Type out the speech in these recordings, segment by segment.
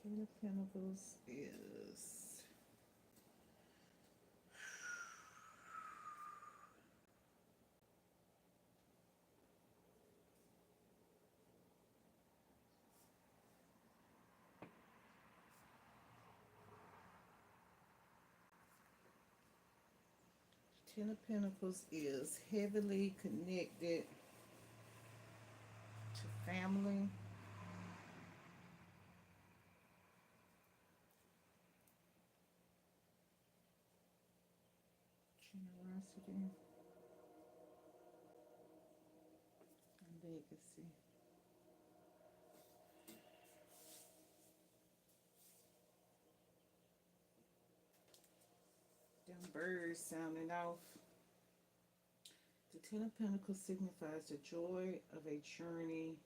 Ten of Pentacles is heavily connected to family, generosity, and legacy. Them birds sounding off. The Ten of Pentacles signifies the joy of a journey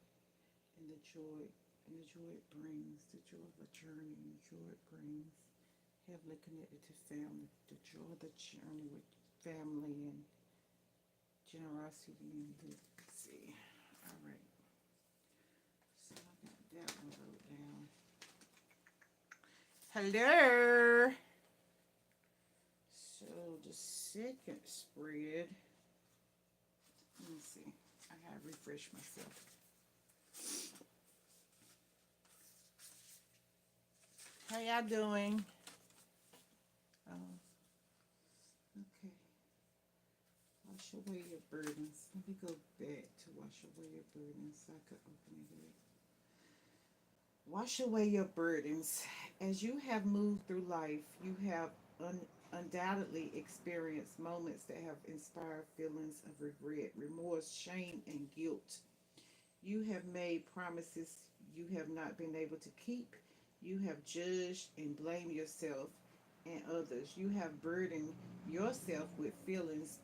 and the joy it brings, the joy of a journey and the joy it brings. Heavily connected to family, the joy of the journey with family and generosity and legacy. All right, so I got that one wrote down. Hello. So the second spread. Let me see. I gotta refresh myself. How y'all doing? Okay. Wash away your burdens. Let me go back to wash away your burdens so I could open it up. Wash away your burdens. As you have moved through life, you have undoubtedly experienced moments that have inspired feelings of regret, remorse, shame, and guilt. You have made promises you have not been able to keep. You have judged and blamed yourself and others. You have burdened yourself with feelings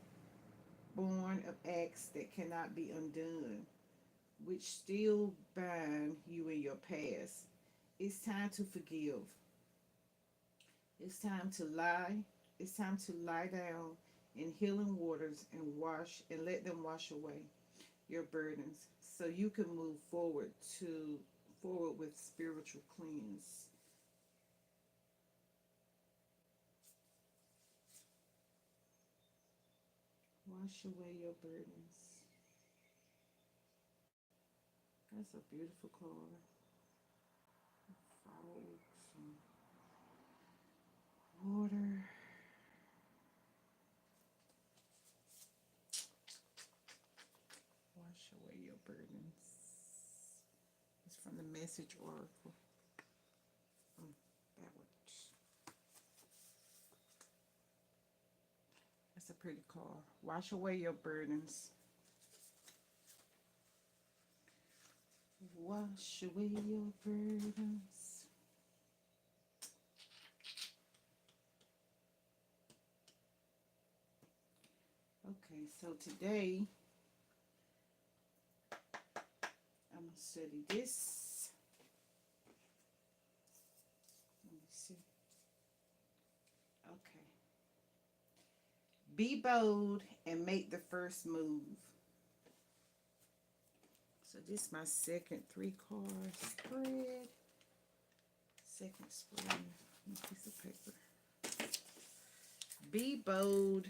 born of acts that cannot be undone, which still bind you in your past. It's time to forgive. It's time to lie. It's time to lie down in healing waters and wash and let them wash away your burdens so you can move forward with spiritual cleanse. Wash away your burdens. That's a beautiful card. Frogs and water. Wash away your burdens. It's from the Message Oracle. Backwards. That's a pretty card. Wash away your burdens. Wash away your burdens. Okay, so today I'm going to study this. Let me see. Okay. Be bold and make the first move. So this is my second 3-card spread. Second spread. Piece of paper. Be bold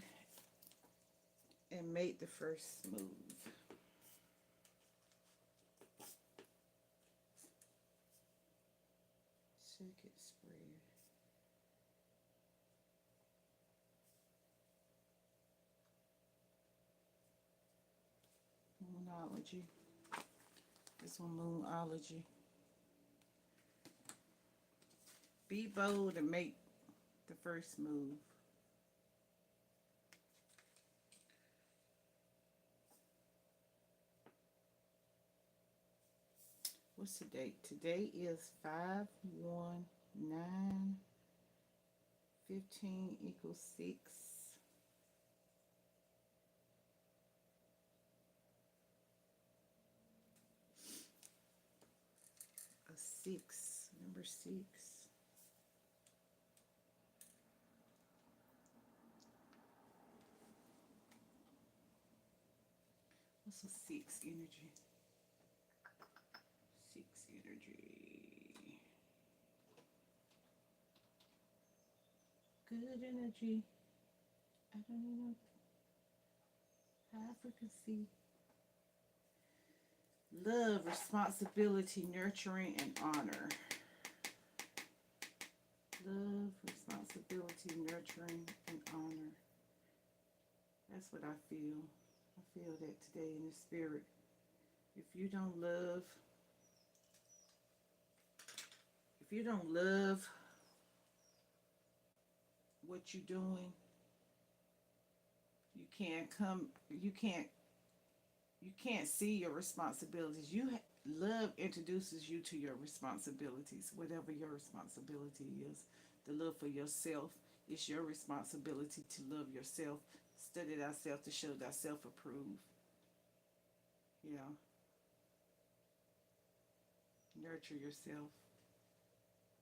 and make the first move. Second spread. Moonology. This one, Moonology. Be bold and make the first move. What's the date? Today is 5/1/9. 15 equals 6. A 6. Number 6. What's a 6 energy? 6 energy. Good energy. I don't even have frequency. Love, responsibility, nurturing, and honor. Love, responsibility, nurturing, and honor. That's what I feel. I feel that today in the spirit. If you don't love, if you don't love what you're doing, you can't see your responsibilities. Love introduces you to your responsibilities, whatever your responsibility is. The love for yourself, it's your responsibility to love yourself. Study thyself to show thyself approved. Yeah, nurture yourself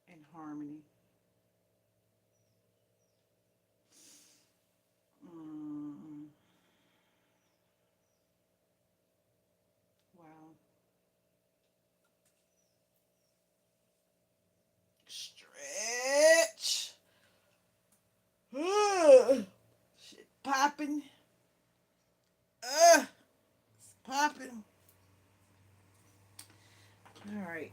in harmony. Mm, wow. Stretch. Shit popping. It's popping. All right.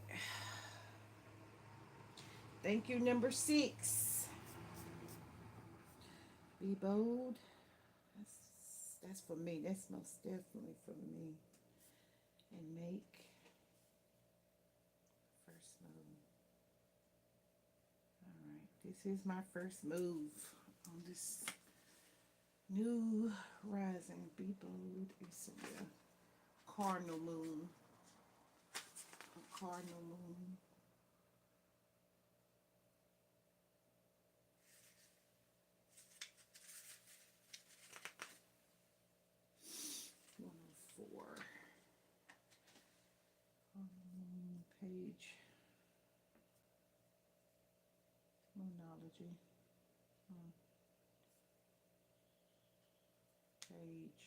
Thank you, number 6. Be bold. That's for me. That's most definitely for me. And make first move. All right. This is my first move on this new rising. Be bold. It's a cardinal moon. A cardinal moon. 104. Page. Moonology. Page.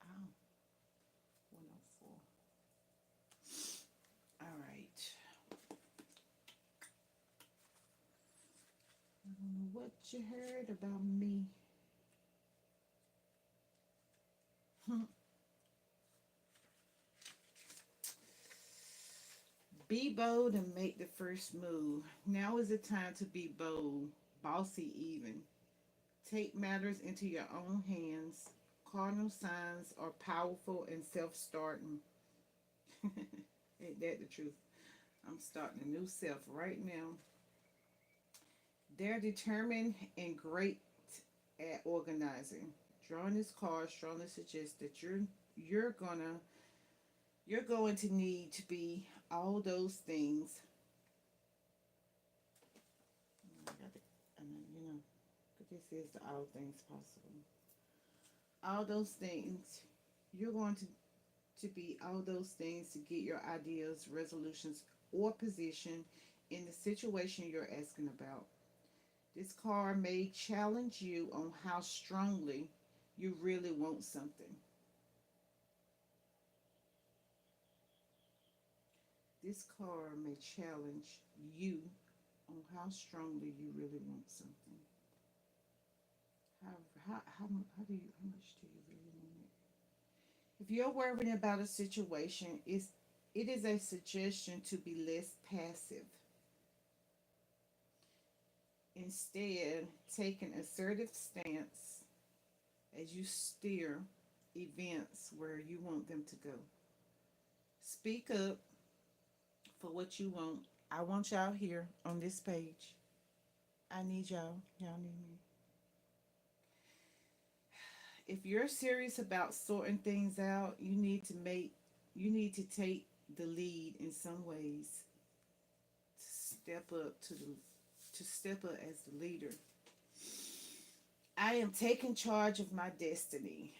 Oh, 104. All right. I don't know what you heard about me. Be bold and make the first move. Now is the time to be bold, bossy even. Take matters into your own hands. Cardinal signs are powerful and self-starting. Ain't that the truth? I'm starting a new self right now. They're determined and great at organizing. Drawing this card strongly suggests that you're gonna you're going to need to be all those things. And you know, this is the all things possible. All those things. You're going to be all those things to get your ideas, resolutions, or position in the situation you're asking about. This card may challenge you on how strongly you really want something. This card may challenge you on how strongly you really want something. How, how much do you really want it? If you're worrying about a situation, it is a suggestion to be less passive. Instead, take an assertive stance as you steer events where you want them to go. Speak up for what you want. I want y'all here on this page. I need y'all. Y'all need me. If you're serious about sorting things out, you need to take the lead in some ways. Step up to step up as the leader. I am taking charge of my destiny.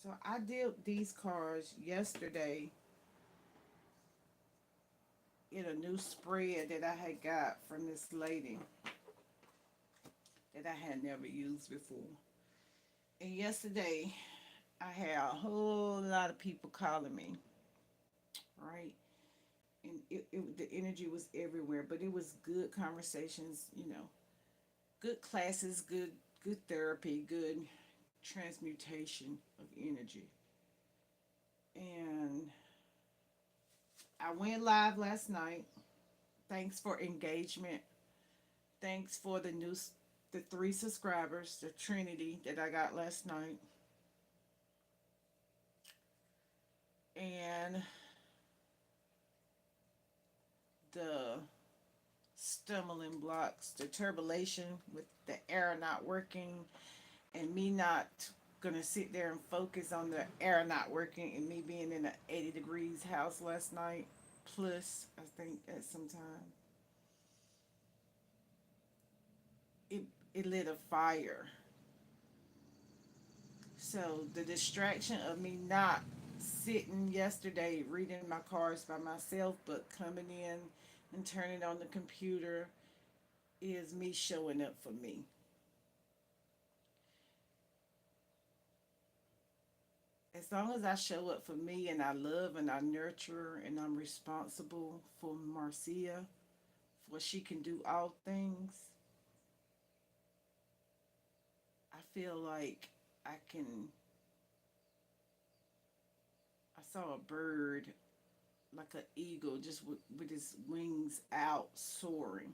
So I did these cards yesterday in a new spread that I had got from this lady that I had never used before. And yesterday I had a whole lot of people calling me, right? and the energy was everywhere. But it was good conversations, good classes, good therapy, good transmutation of energy. And I went live last night. Thanks for engagement. Thanks for the 3 subscribers, the Trinity that I got last night. And the stumbling blocks, the turbulation with the air not working, and me not gonna sit there and focus on the air not working, and me being in an 80 degrees house last night. Plus, I think at some time it it lit a fire. So the distraction of me not sitting yesterday reading my cards by myself, but coming in and turning on the computer is me showing up for me. As long as I show up for me and I love and I nurture and I'm responsible for Marcia, for she can do all things, I feel like I can. I saw a bird like an eagle just with his wings out soaring.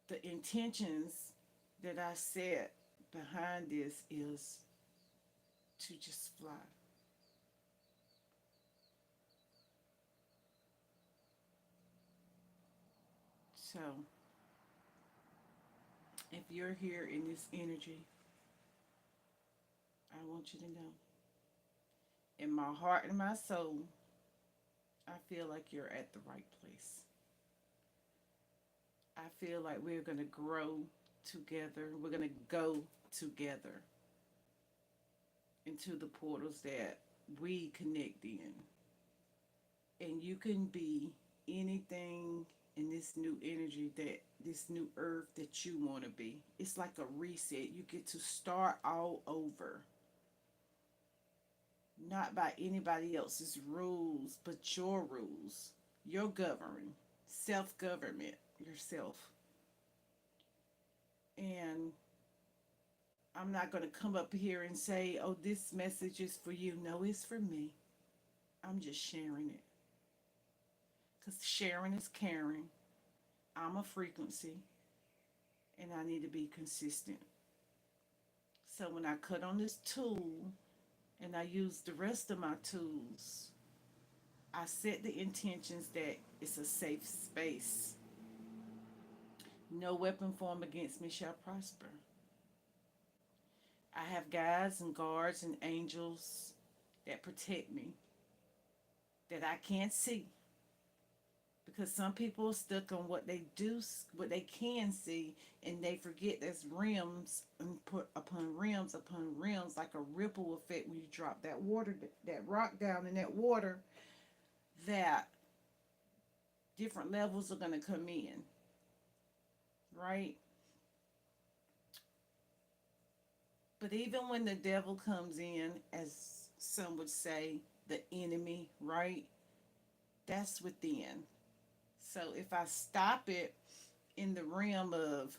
The intentions that I set behind this is to just fly. So if you're here in this energy, I want you to know in my heart and my soul, I feel like you're at the right place. I feel like we're going to grow together. We're going to go together into the portals that we connect in. And you can be anything in this new energy, that this new earth that you want to be. It's like a reset. You get to start all over, not by anybody else's rules, but your rules. Your government, self government, yourself. And I'm not going to come up here and say, oh, this message is for you. No, it's for me. I'm just sharing it. Because sharing is caring. I'm a frequency and I need to be consistent. So when I cut on this tool and I use the rest of my tools, I set the intentions that it's a safe space. No weapon formed against me shall prosper. I have guides and guards and angels that protect me that I can't see, because some people are stuck on what they do, what they can see, and they forget there's rims and put upon rims upon rims, like a ripple effect. When you drop that water, that rock down in that water, that different levels are going to come in, right? But even when the devil comes in, as some would say, the enemy, right? That's within. So if I stop it in the realm of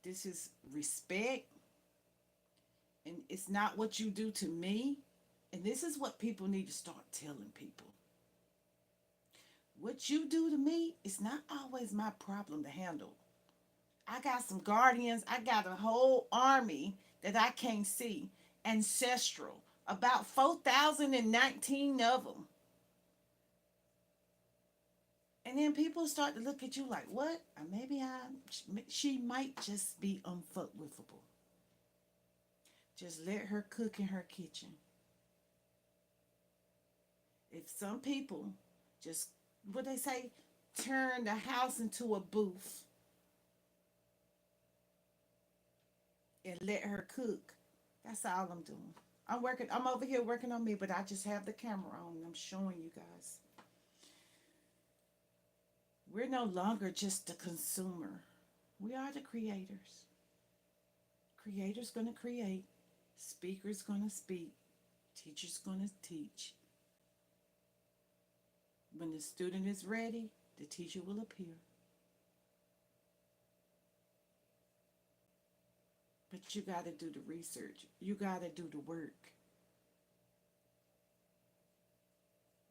this is respect, and it's not what you do to me, and this is what people need to start telling people. What you do to me is not always my problem to handle. I got some guardians, I got a whole army that I can't see, ancestral, about 4,019 of them. And then people start to look at you like, what? Maybe she might just be unfuckwithable. Just let her cook in her kitchen. If some people just, what they say, turn the house into a booth and let her cook, that's all I'm doing. I'm over here working on me, but I just have the camera on and I'm showing you guys. We're no longer just the consumer. We are the creators. Creator's going to create. Speaker's going to speak. Teacher's going to teach. When the student is ready, the teacher will appear. But you got to do the research. You got to do the work.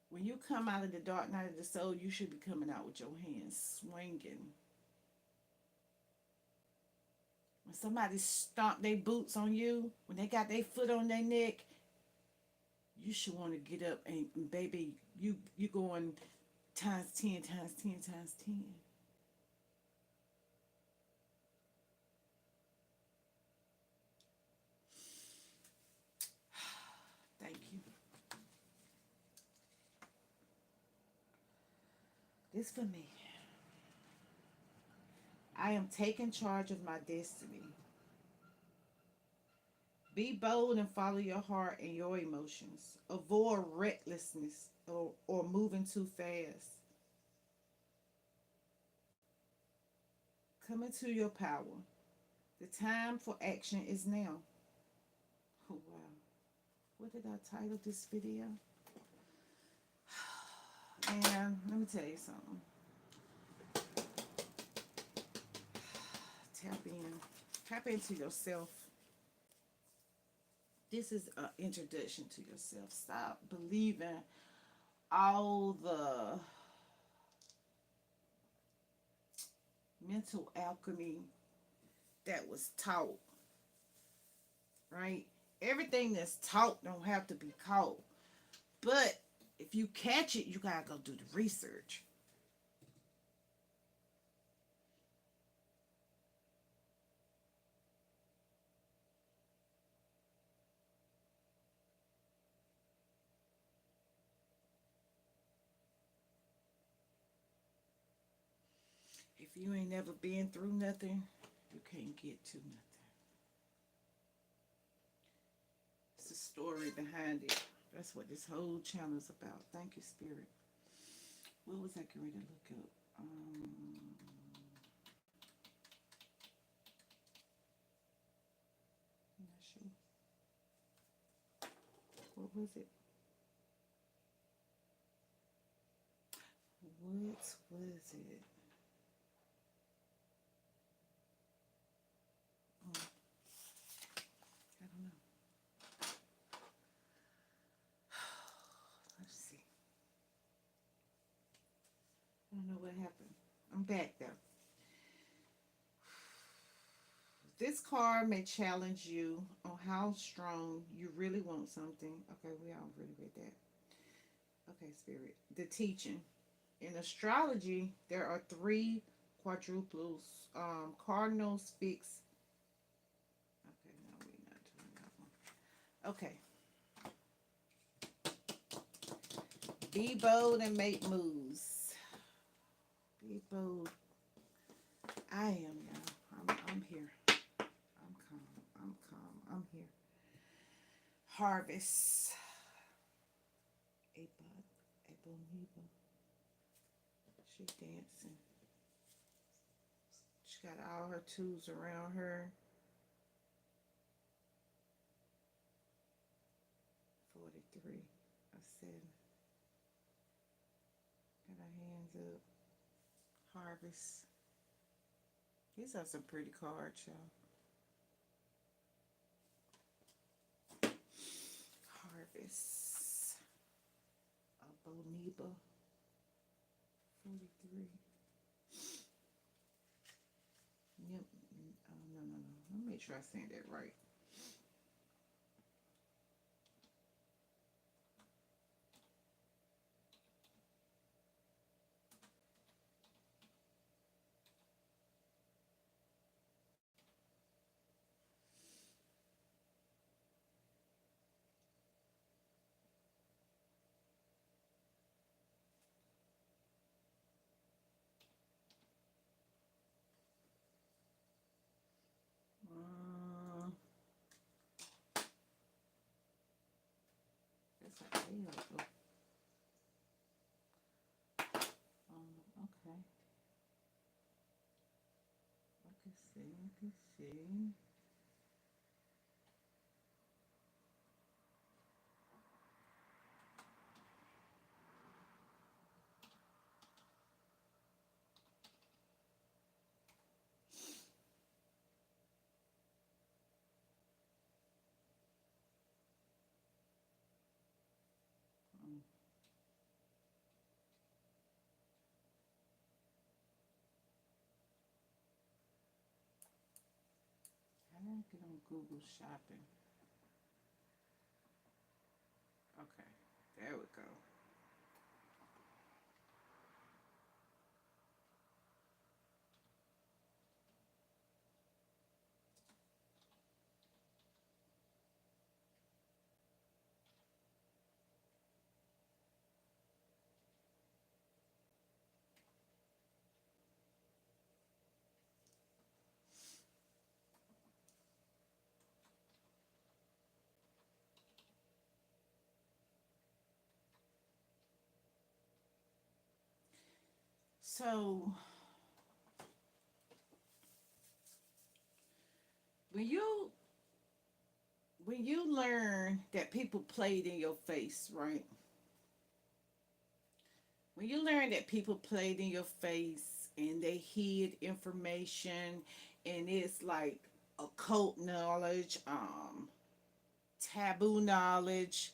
When you come out of the dark night of the soul, you should be coming out with your hands swinging. When somebody stomp their boots on you, when they got their foot on their neck, you should want to get up and baby, you going times 10, times 10, times 10. Thank you. This for me. I am taking charge of my destiny. Be bold and follow your heart and your emotions. Avoid recklessness or moving too fast. Come into your power. The time for action is now. Oh, wow. What did I title this video? And let me tell you something. Tap in. Tap into yourself. This is an introduction to yourself. Stop believing all the mental alchemy that was taught, right? Everything that's taught don't have to be caught. But if you catch it, you gotta go do the research. If you ain't never been through nothing, you can't get to nothing. It's a story behind it. That's what this whole channel is about. Thank you, Spirit. What was I getting ready to look up? I'm not sure. What was it? What was it? Oh, I don't know. Let's see. I don't know what happened. I'm back though. This card may challenge you on how strong you really want something. Okay, we all really read that. Okay, Spirit. The teaching. In astrology, there are three quadruples. Cardinals, fixed. Okay, no, we're not doing that one. Okay. Be bold and make moves. Be bold. I am, y'all. I'm here. I'm calm. I'm calm. I'm here. Harvest. Eboniba. She dancing. She got all her tools around her. 43. I said, got her hands up. Harvest. These are some pretty cards, y'all. Harvest. Eboniba. 43. Yep. No. Let me make sure I saying that right. That's like okay. I can see. Get on Google Shopping. Okay, there we go. So when you when you learn that people played in your face, right? When you learn that people played in your face and they hid information, and it's like occult knowledge, taboo knowledge,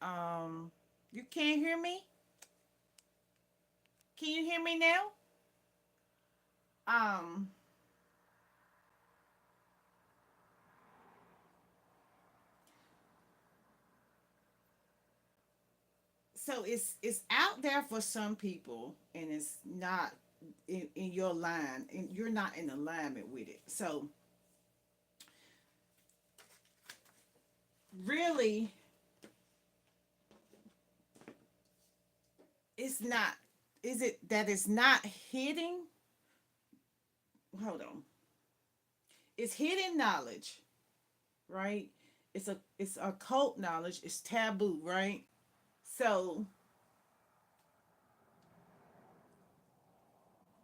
um, you can't hear me? Can you hear me now? Um, so it's out there for some people, and it's not in your line, and you're not in alignment with it. So really, it's not. Is it that it's not hitting? Hold on. It's hidden knowledge, right? It's occult knowledge. It's taboo, right? So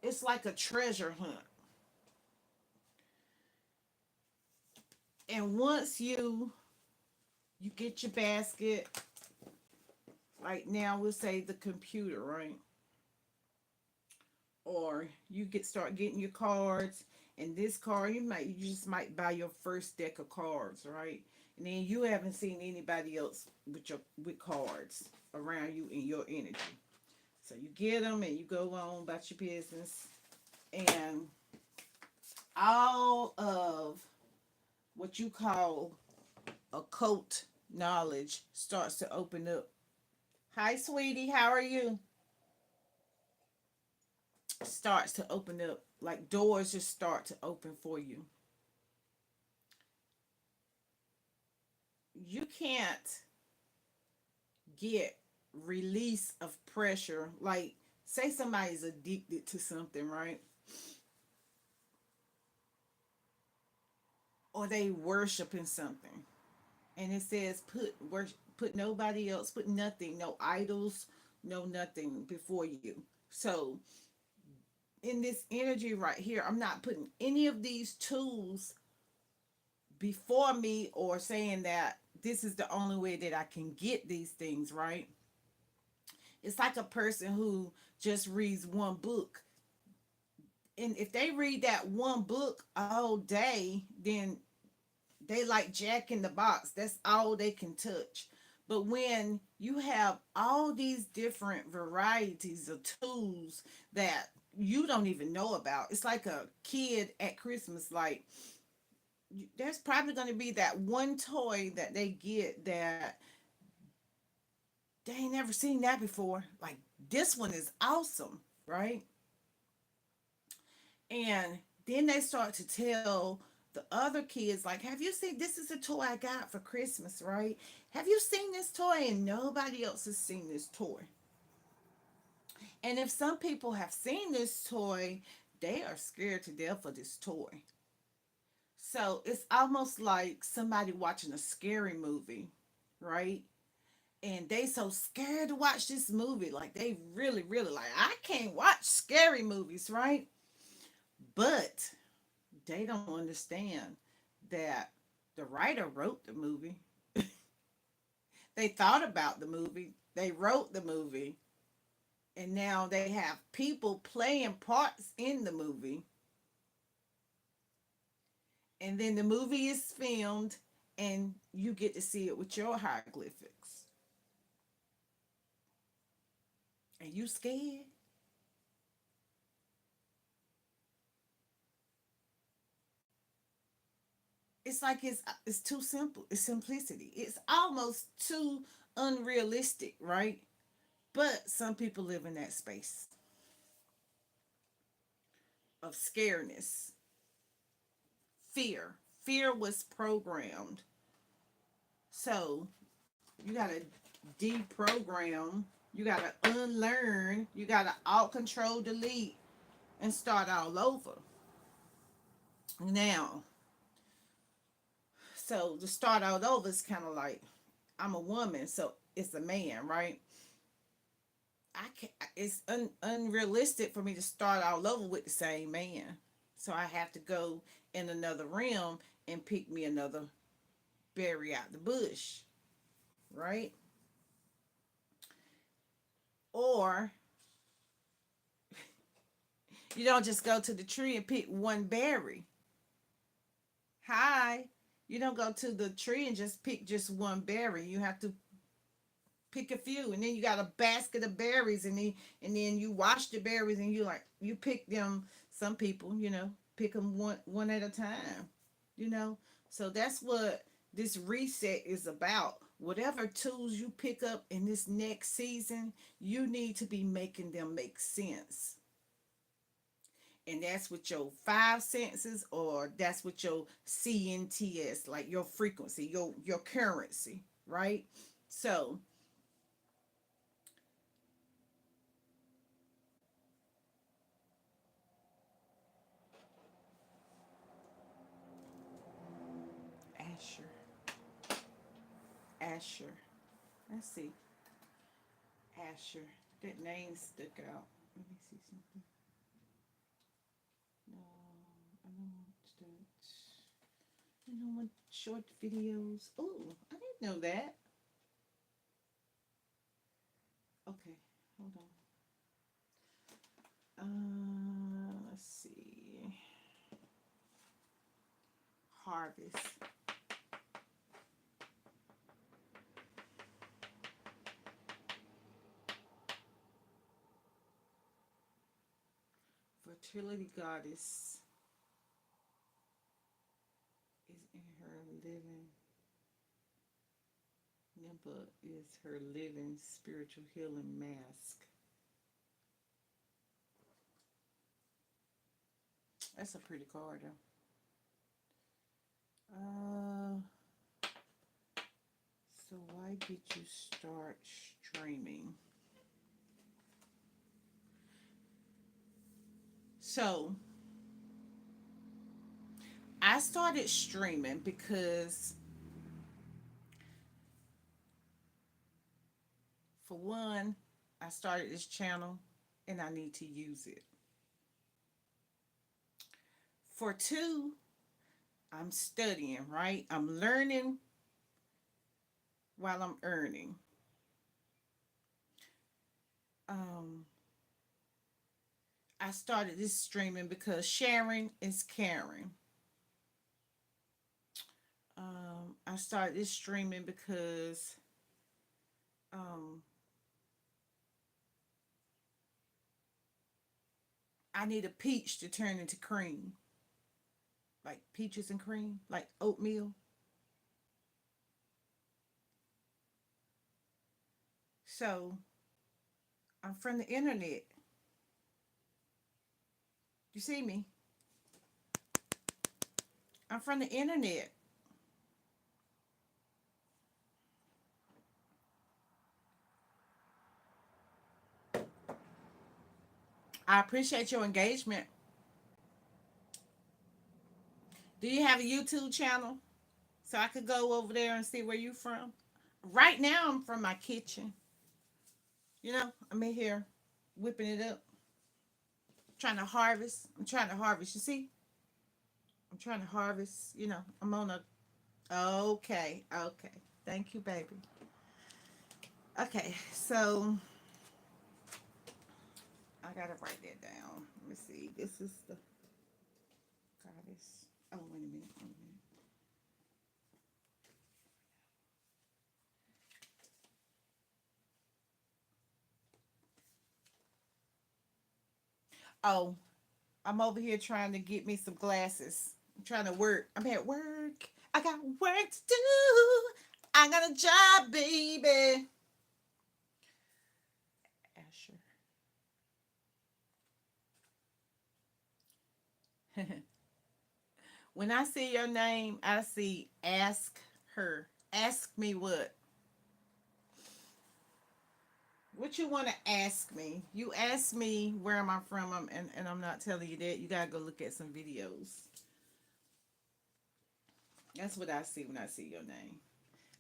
it's like a treasure hunt. And once you get your basket, right now we'll say the computer, right? Or you start getting your cards, and this card you just might buy your first deck of cards, right? And then you haven't seen anybody else with cards around you in your energy. So you get them and you go on about your business, and all of what you call occult knowledge starts to open up. Hi, sweetie, how are you? Starts to open up, like doors just start to open for you. You can't get release of pressure. Like, say somebody's addicted to something, right? Or they worshiping something, and it says put nobody else, put nothing, no idols, no nothing before you. So in this energy right here, I'm not putting any of these tools before me, or saying that this is the only way that I can get these things, right? It's like a person who just reads one book. And if they read that one book all day, then they like Jack in the Box. That's all they can touch. But when you have all these different varieties of tools that you don't even know about, it's like a kid at Christmas. Like, there's probably going to be that one toy that they get that they ain't never seen that before. Like, this one is awesome, right? And then they start to tell the other kids, like, have you seen, this is a toy I got for Christmas, right? Have you seen this toy? And nobody else has seen this toy. And if some people have seen this toy, they are scared to death of this toy. So it's almost like somebody watching a scary movie, right? And they so scared to watch this movie. Like, they really, really like, I can't watch scary movies, right? But they don't understand that the writer wrote the movie. They thought about the movie. They wrote the movie. And now they have people playing parts in the movie. And then the movie is filmed, and you get to see it with your hieroglyphics. And you scared? It's like it's too simple. It's simplicity. It's almost too unrealistic, right? But some people live in that space of scaredness, fear. Fear was programmed. So you gotta deprogram. You gotta unlearn. You gotta alt control delete and start all over. Now, so to start all over is kind of like I'm a woman, so it's a man, right? I can It's unrealistic for me to start all over with the same man. So I have to go in another realm and pick me another berry out the bush, right? Or you don't just go to the tree and pick one berry. Hi. You don't go to the tree and just pick just one berry. You have to pick a few, and then you got a basket of berries, and then you wash the berries, and you pick them. Some people, pick them one at a time. you know so that's what this reset is about. Whatever tools you pick up in this next season, you need to be making them make sense. And that's with your five senses, or that's with your CNTS, like your frequency, your currency, right? So Asher, Asher. Let's see. Asher. That name stuck out. Let me see something. No, I don't want that. I don't want short videos. Oh, I didn't know that. Okay, hold on. Let's see. Harvest. Fertility goddess is in her living. Nimba is her living spiritual healing mask. That's a pretty card, though. So why did you start streaming? So I started streaming because, for one, I started this channel and I need to use it. For two, I'm studying, right? I'm learning while I'm earning. Um, I started this streaming because sharing is caring. I started this streaming because um, I need a peach to turn into cream, like peaches and cream, like oatmeal. So I'm from the internet. You see me? I'm from the internet. I appreciate your engagement. Do you have a YouTube channel so I could go over there and see where you from? Right now, I'm from my kitchen. I'm in here whipping it up, trying to harvest. I'm trying to harvest. You see, I'm trying to harvest. I'm on a. Okay, okay. Thank you, baby. Okay, so I gotta write that down. Let me see. This is the goddess. Oh, wait a minute. Wait a minute. Oh, I'm over here trying to get me some glasses. I'm trying to work. I'm at work. I got work to do. I got a job, baby. Asher. When I see your name, I see ask her. Ask me what? What you want to ask me? You ask me where am I from, and I'm not telling you that. You gotta go look at some videos. That's what I see when I see your name.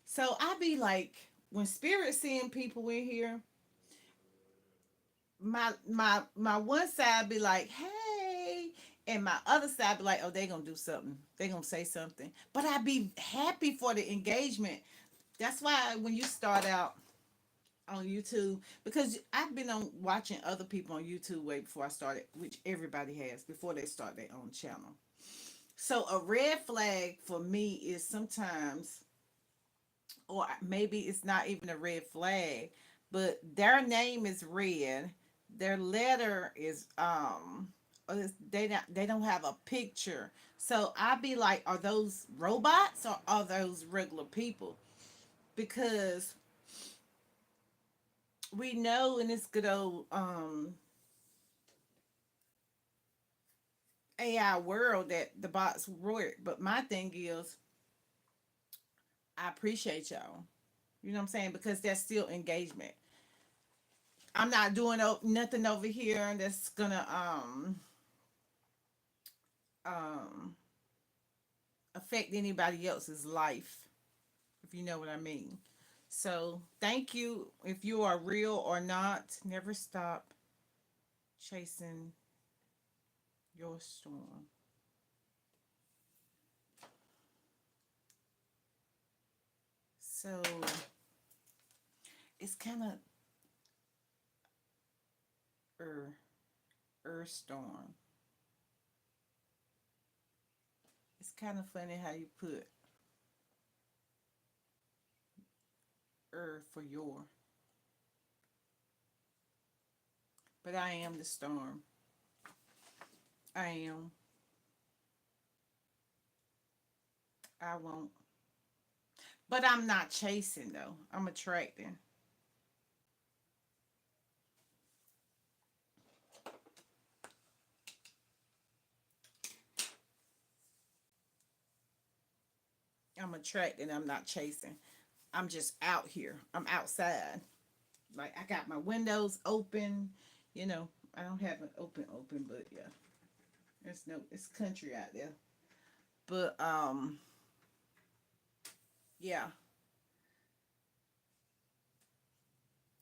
So I be like, when spirit seeing people in here, my one side be like, hey, and my other side be like, oh, they gonna do something. They gonna say something. But I be happy for the engagement. That's why when you start out on YouTube, because I've been on watching other people on YouTube way before I started, which everybody has before they start their own channel. So a red flag for me is sometimes, or maybe it's not even a red flag, but their name is red, their letter is they don't have a picture. So I'd be like, are those robots or are those regular people? Because we know in this good old AI world that the bots work. But my thing is, I appreciate y'all. You know what I'm saying? Because that's still engagement. I'm not doing nothing over here that's gonna um affect anybody else's life, if you know what I mean. So thank you. If you are real or not, never stop chasing your storm. So it's kind of er storm. It's kind of funny how you put for your, but I am the storm. I am. I won't. But I'm not chasing though. I'm attracting. I'm attracting. I'm not chasing. I'm just out here. I'm outside. Like I got my windows open. You know, I don't have it open, but yeah, it's country out there. But yeah,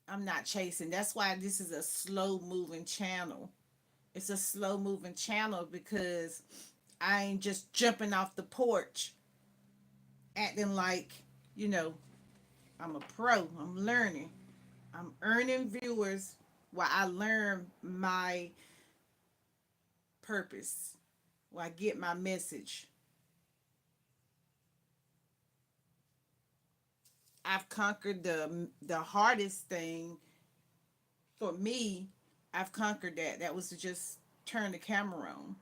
I'm not chasing. That's why this is a slow moving channel. It's a slow moving channel because I ain't just jumping off the porch acting like, you know, I'm a pro. I'm learning. I'm earning viewers while I learn my purpose, while I get my message. I've conquered the hardest thing for me. I've conquered that. That was to just turn the camera on.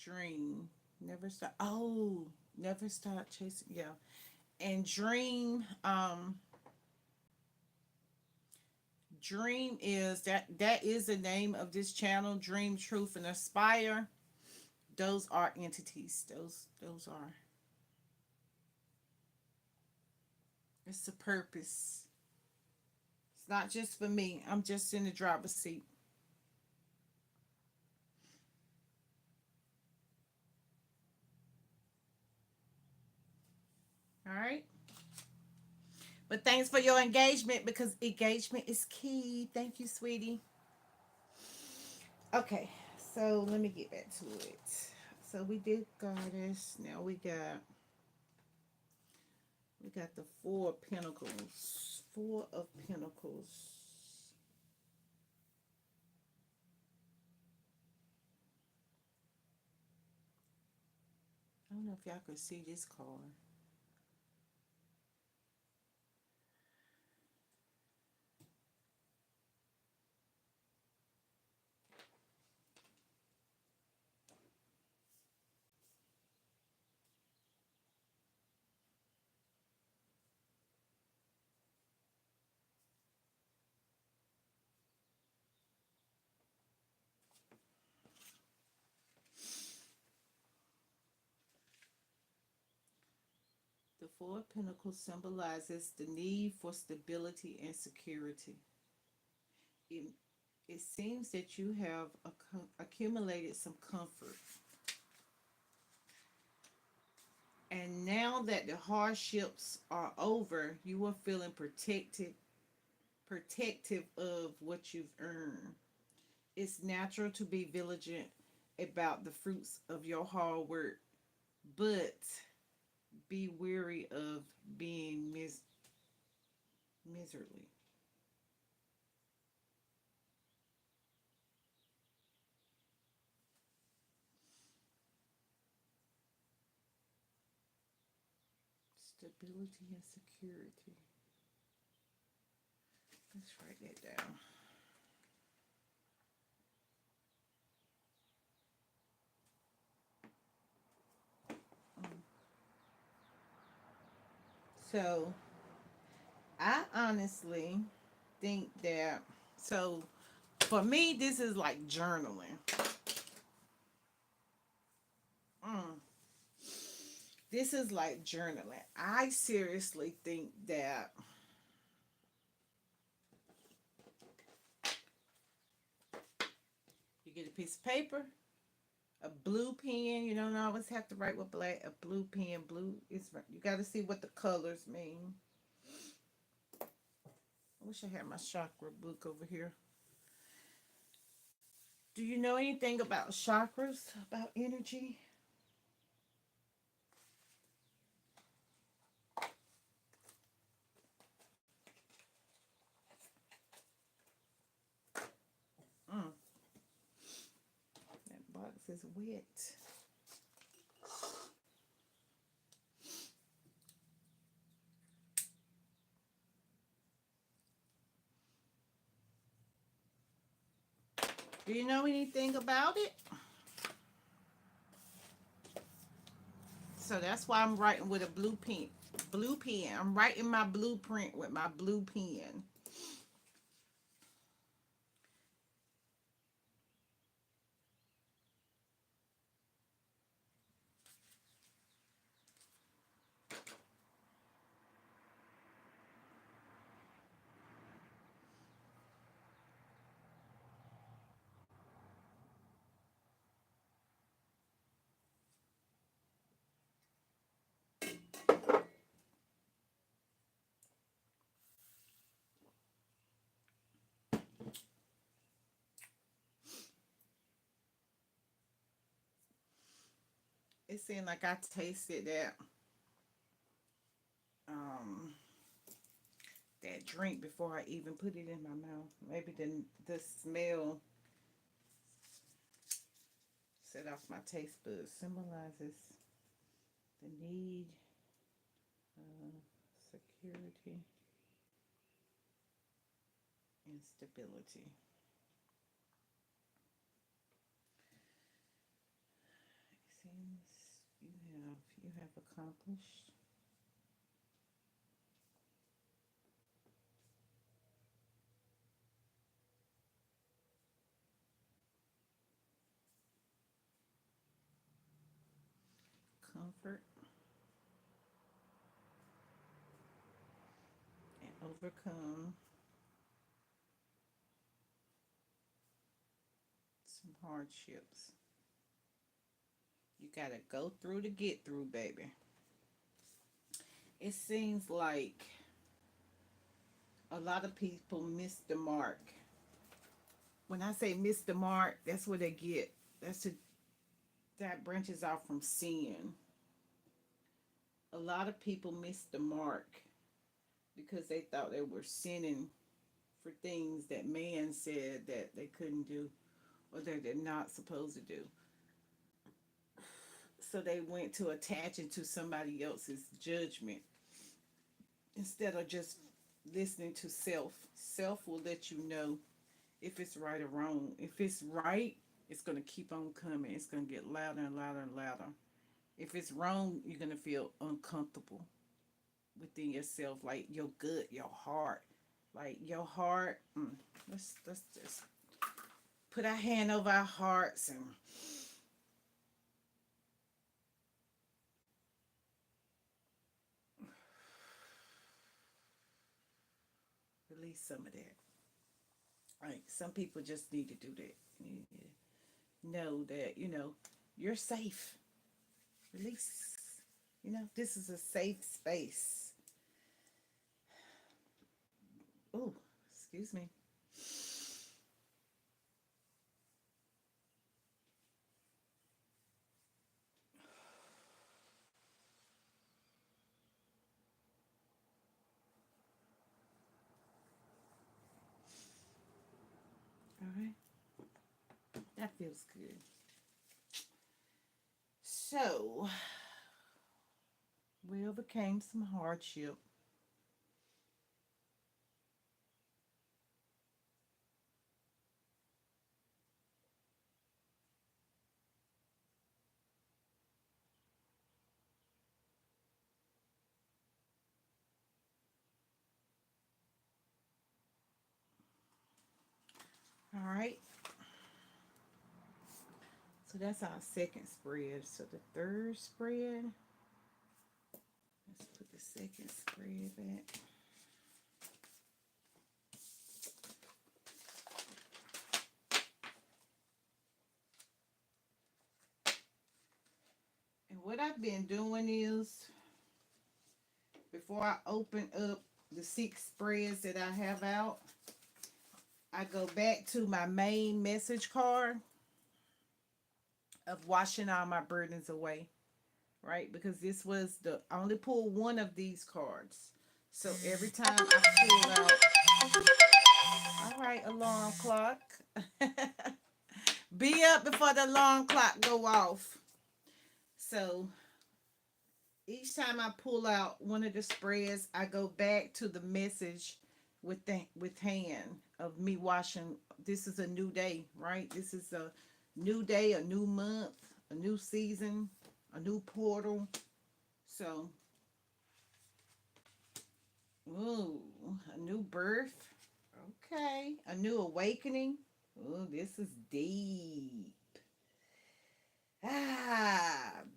Dream. Never stop. Oh, never stop chasing. Yeah. And dream. Dream is that is the name of this channel. Dream, truth, and aspire. Those are entities. Those are. It's a purpose. It's not just for me. I'm just in the driver's seat. All right. But thanks for your engagement because engagement is key. Thank you, sweetie. Okay, so let me get back to it. So we did goddess. Now we got the four of pentacles. Four of pentacles. I don't know if y'all could see this card. Four of Pentacles symbolizes the need for stability and security. It, it seems that you have accumulated some comfort. And now that the hardships are over, you are feeling protective of what you've earned. It's natural to be vigilant about the fruits of your hard work, but be weary of being miserly. Stability and security. Let's write that down. Um, so I honestly think that, so for me, this is like journaling. Mm, this is like journaling. I seriously think that you get a piece of paper, a blue pen. You don't always have to write with black. A blue pen, blue. It's you got to see what the colors mean. I wish I had my chakra book over here. Do you know anything about chakras, about energy? Mm, that box is wet. Do you know anything about it? So that's why I'm writing with a blue pen. Blue pen. I'm writing my blueprint with my blue pen. It seemed like I tasted um that drink before I even put it in my mouth. Maybe the smell set off my taste buds. Symbolizes the need of security and stability. It seems you have accomplished comfort and overcome some hardships. You gotta go through to get through, baby. It seems like a lot of people miss the mark. When I say miss the mark, that's where they get. That branches off from sin. A lot of people miss the mark because they thought they were sinning for things that man said that they couldn't do or that they're not supposed to do. So they went to attaching to somebody else's judgment instead of just listening to self. Self will let you know if it's right or wrong. If it's right, it's going to keep on coming. It's going to get louder and louder and louder. If it's wrong, you're going to feel uncomfortable within yourself, like your gut, your heart. Like your heart, let's just put our hand over our hearts and Release some of that. Right. Some people just need to do that. You need to know that, you're safe. Release. This is a safe space. Oh, excuse me. All right. That feels good. So, we overcame some hardship. All right. So that's our second spread. So the third spread, let's put the second spread back. And what I've been doing is, before I open up the 6 spreads that I have out, I go back to my main message card of washing all my burdens away, right? Because this was I only pulled one of these cards. So every time I pull out, all right, alarm clock. Be up before the alarm clock go off. So each time I pull out one of the spreads, I go back to the message with hand of me washing. This is a new day, right? This is a new day, a new month, a new season, a new portal. So, ooh, a new birth. Okay, a new awakening. Oh, this is deep.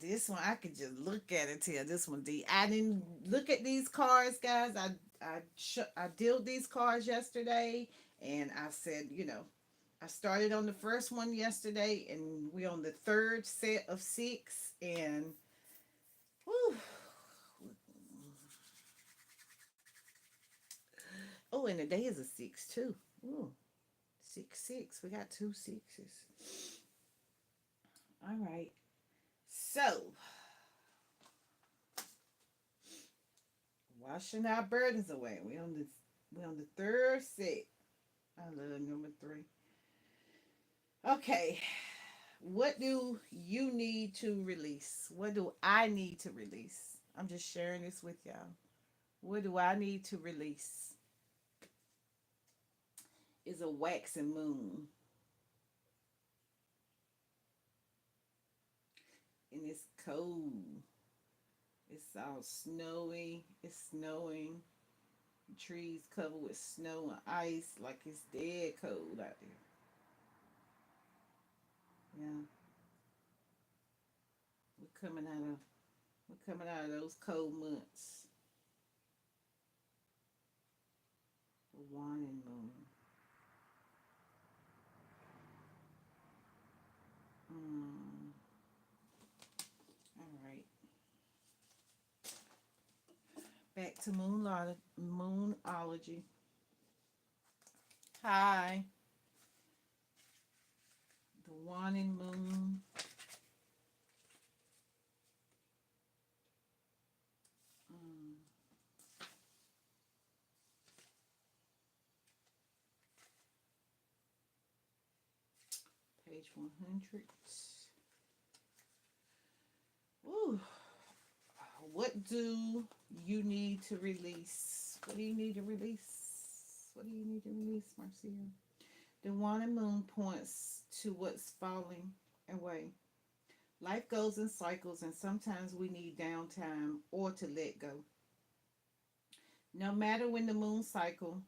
This one I could just look at it till this one deep. I didn't look at these cards, guys. I dealt these cards yesterday, and I said, I started on the first one yesterday, and we're on the third set of 6, and whew, oh, and the day is a 6 too. Ooh, 6 6. We got 2 6s. All right. So, washing our burdens away. We on the third set. I love number 3. Okay. What do you need to release? What do I need to release? I'm just sharing this with y'all. What do I need to release? Is a waxing moon, and it's cold. It's all snowy. It's snowing. Trees covered with snow and ice, like it's dead cold out there. Yeah, we're coming out of we're coming out of those cold months. The waning moon. Mm, all right. Back to moonology. Hi, the waning moon. Mm, page 100. Ooh, what do you need to release? What do you need to release? What do you need to release, Marcia? The waning moon points to what's falling away. Life goes in cycles, and sometimes we need downtime or to let go. No matter when the moon cycle,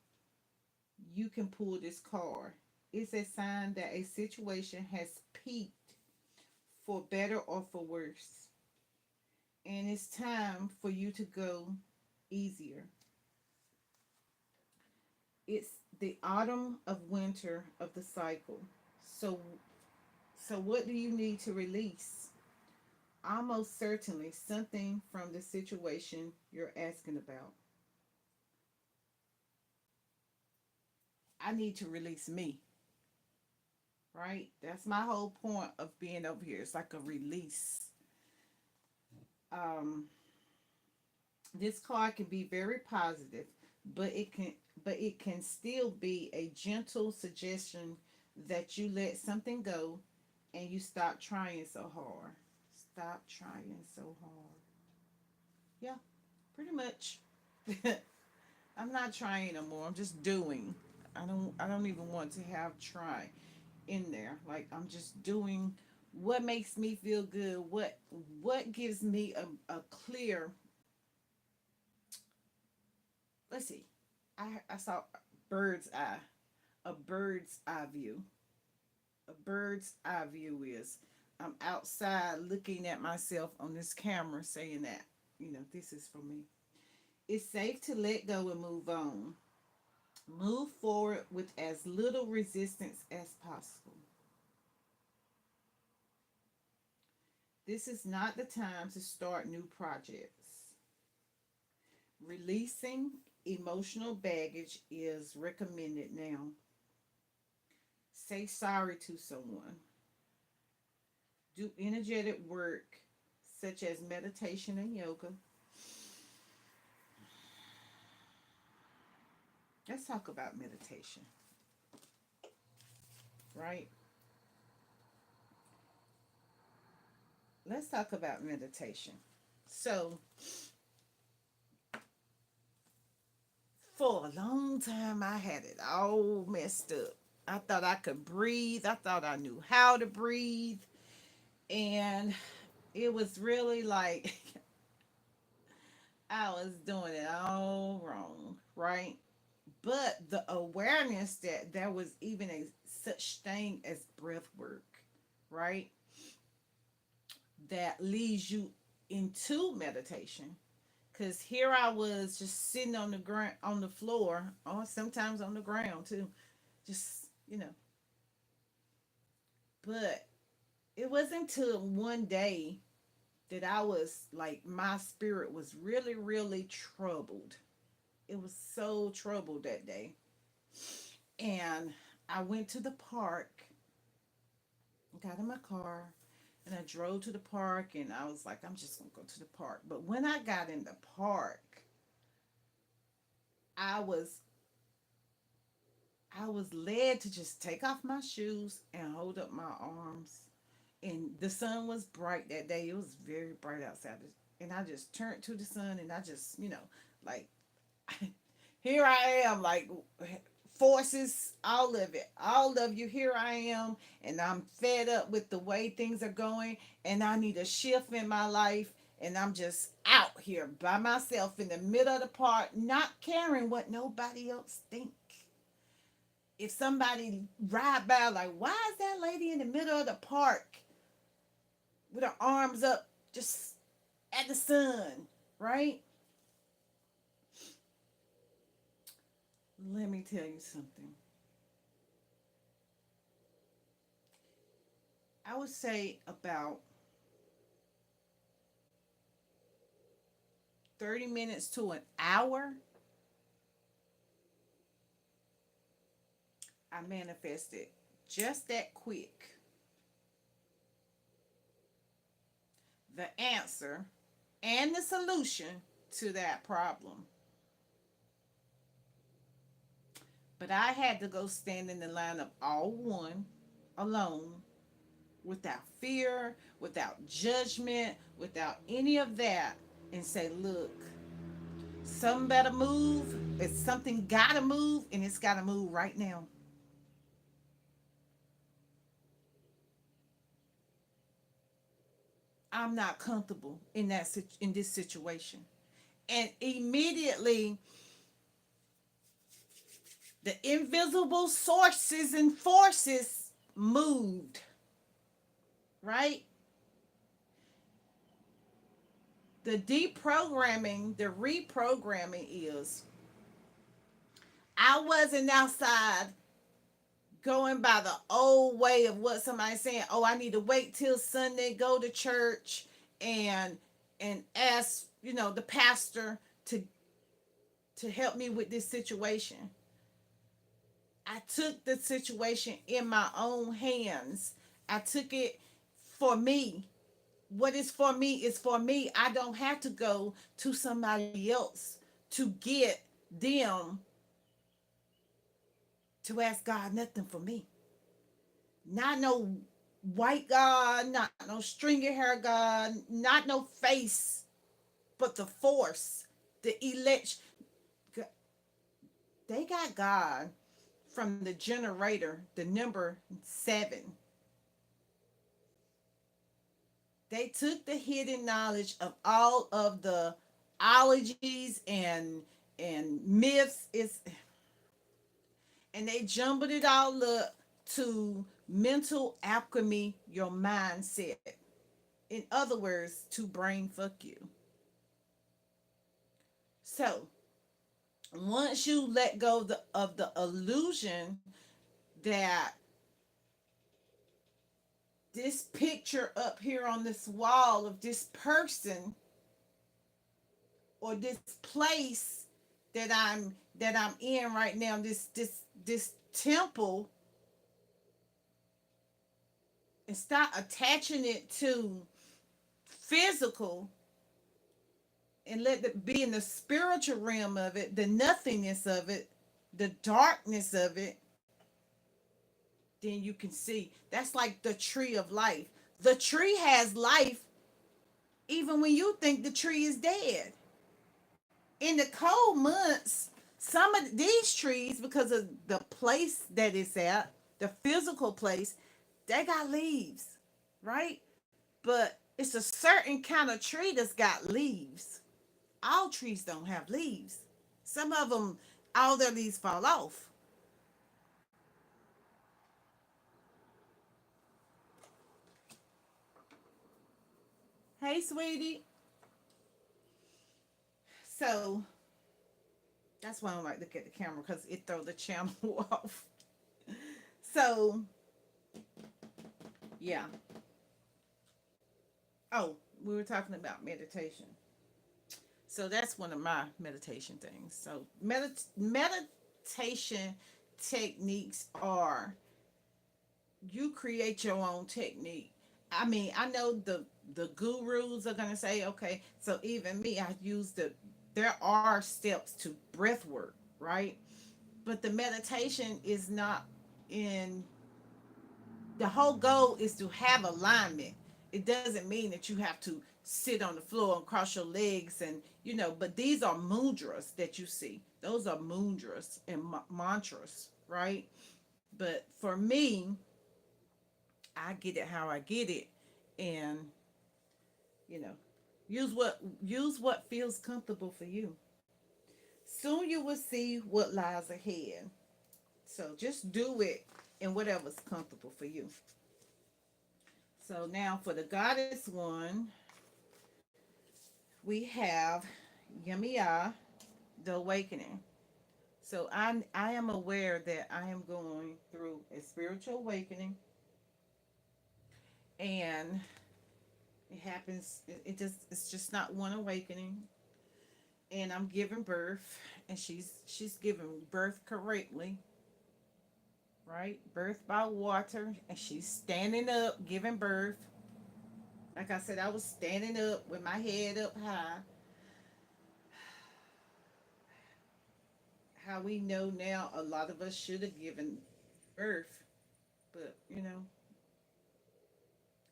you can pull this card. It's a sign that a situation has peaked, for better or for worse, and it's time for you to go easier. It's the autumn of winter of the cycle. So what do you need to release? Almost certainly something from the situation you're asking about. I need to release me, right? That's my whole point of being over here. It's like a release. Um, this card can be very positive, but it can still be a gentle suggestion that you let something go and you stop trying so hard. Stop trying so hard. Yeah, pretty much. I'm not trying no more. I'm just doing. I don't even want to have try in there. Like I'm just doing what makes me feel good. What gives me a clear, let's see. I saw bird's eye. A bird's eye view. A bird's eye view is I'm outside looking at myself on this camera saying that, this is for me. It's safe to let go and move on. Move forward with as little resistance as possible. This is not the time to start new projects. Releasing emotional baggage is recommended now. Say sorry to someone. Do energetic work such as meditation and yoga. Let's talk about meditation, right? Let's talk about meditation. So, for a long time, I had it all messed up. I thought I could breathe. I thought I knew how to breathe. And it was really like I was doing it all wrong, right? But the awareness that there was even a such thing as breath work, right? That leads you into meditation. Cause here I was just sitting on the ground, on the floor, or sometimes on the ground too, just But it wasn't until one day that I was like, my spirit was really, really troubled. It was so troubled that day. And I went to the park, got in my car, and I drove to the park. And I was like, I'm just going to go to the park. But when I got in the park, I was I was led to just take off my shoes and hold up my arms. And the sun was bright that day. It was very bright outside. And I just turned to the sun and I just, like, here I am, like, forces, all of it, all of you, here I am. And I'm fed up with the way things are going. And I need a shift in my life. And I'm just out here by myself in the middle of the park, not caring what nobody else thinks. If somebody ride by, like, why is that lady in the middle of the park with her arms up just at the sun, right? Let me tell you something. I would say about 30 minutes to an hour, I manifested just that quick the answer and the solution to that problem. But I had to go stand in the line of all one alone without fear, without judgment, without any of that, and say, look, something better move. It's something gotta move, and it's gotta move right now. I'm not comfortable in in this situation. And immediately, the invisible sources and forces moved, right? The deprogramming, the reprogramming is I wasn't outside going by the old way of what somebody's saying. Oh, I need to wait till Sunday, go to church, and ask the pastor to help me with this situation. I took the situation in my own hands. I took it for me. What is for me is for me. I don't have to go to somebody else to get them to ask God nothing for me. Not no white God, not no stringy hair God, not no face, but the force, the election. They got God from the generator, the number 7. They took the hidden knowledge of all of the ologies and myths and they jumbled it all up to mental alchemy, your mindset. In other words, to brain fuck you. So once you let go of the illusion that this picture up here on this wall of this person or this place that I'm in right now, this temple, and start attaching it to physical and let it be in the spiritual realm of it, the nothingness of it, the darkness of it, then you can see that's like the tree of life. The tree has life even when you think the tree is dead. In the cold months, some of these trees, because of the place that it's at, the physical place, they got leaves, right? But it's a certain kind of tree that's got leaves. All trees don't have leaves. Some of them, all their leaves fall off. Hey, sweetie. So that's why I don't like to look at the camera because it throw the channel off. So yeah. Oh, we were talking about meditation. So that's one of my meditation things. So meditation techniques are you create your own technique. I mean, I know the gurus are gonna say, okay, so even me, I use there are steps to breath work, right? But the meditation is not in the whole goal is to have alignment. It doesn't mean that you have to sit on the floor and cross your legs and but these are mudras that you see. Those are mudras and mantras, right? But for me, I get it how I get it, and you know, use what feels comfortable for you. Soon you will see what lies ahead. So just do it in whatever's comfortable for you. So now for the goddess one, we have Yemiya, the awakening. So I am aware that I am going through a spiritual awakening, and it happens. It's just not one awakening, and I'm giving birth, and she's giving birth correctly, right? Birth by water, and she's standing up, giving birth. Like I said, I was standing up with my head up high. How we know now, a lot of us should have given birth, but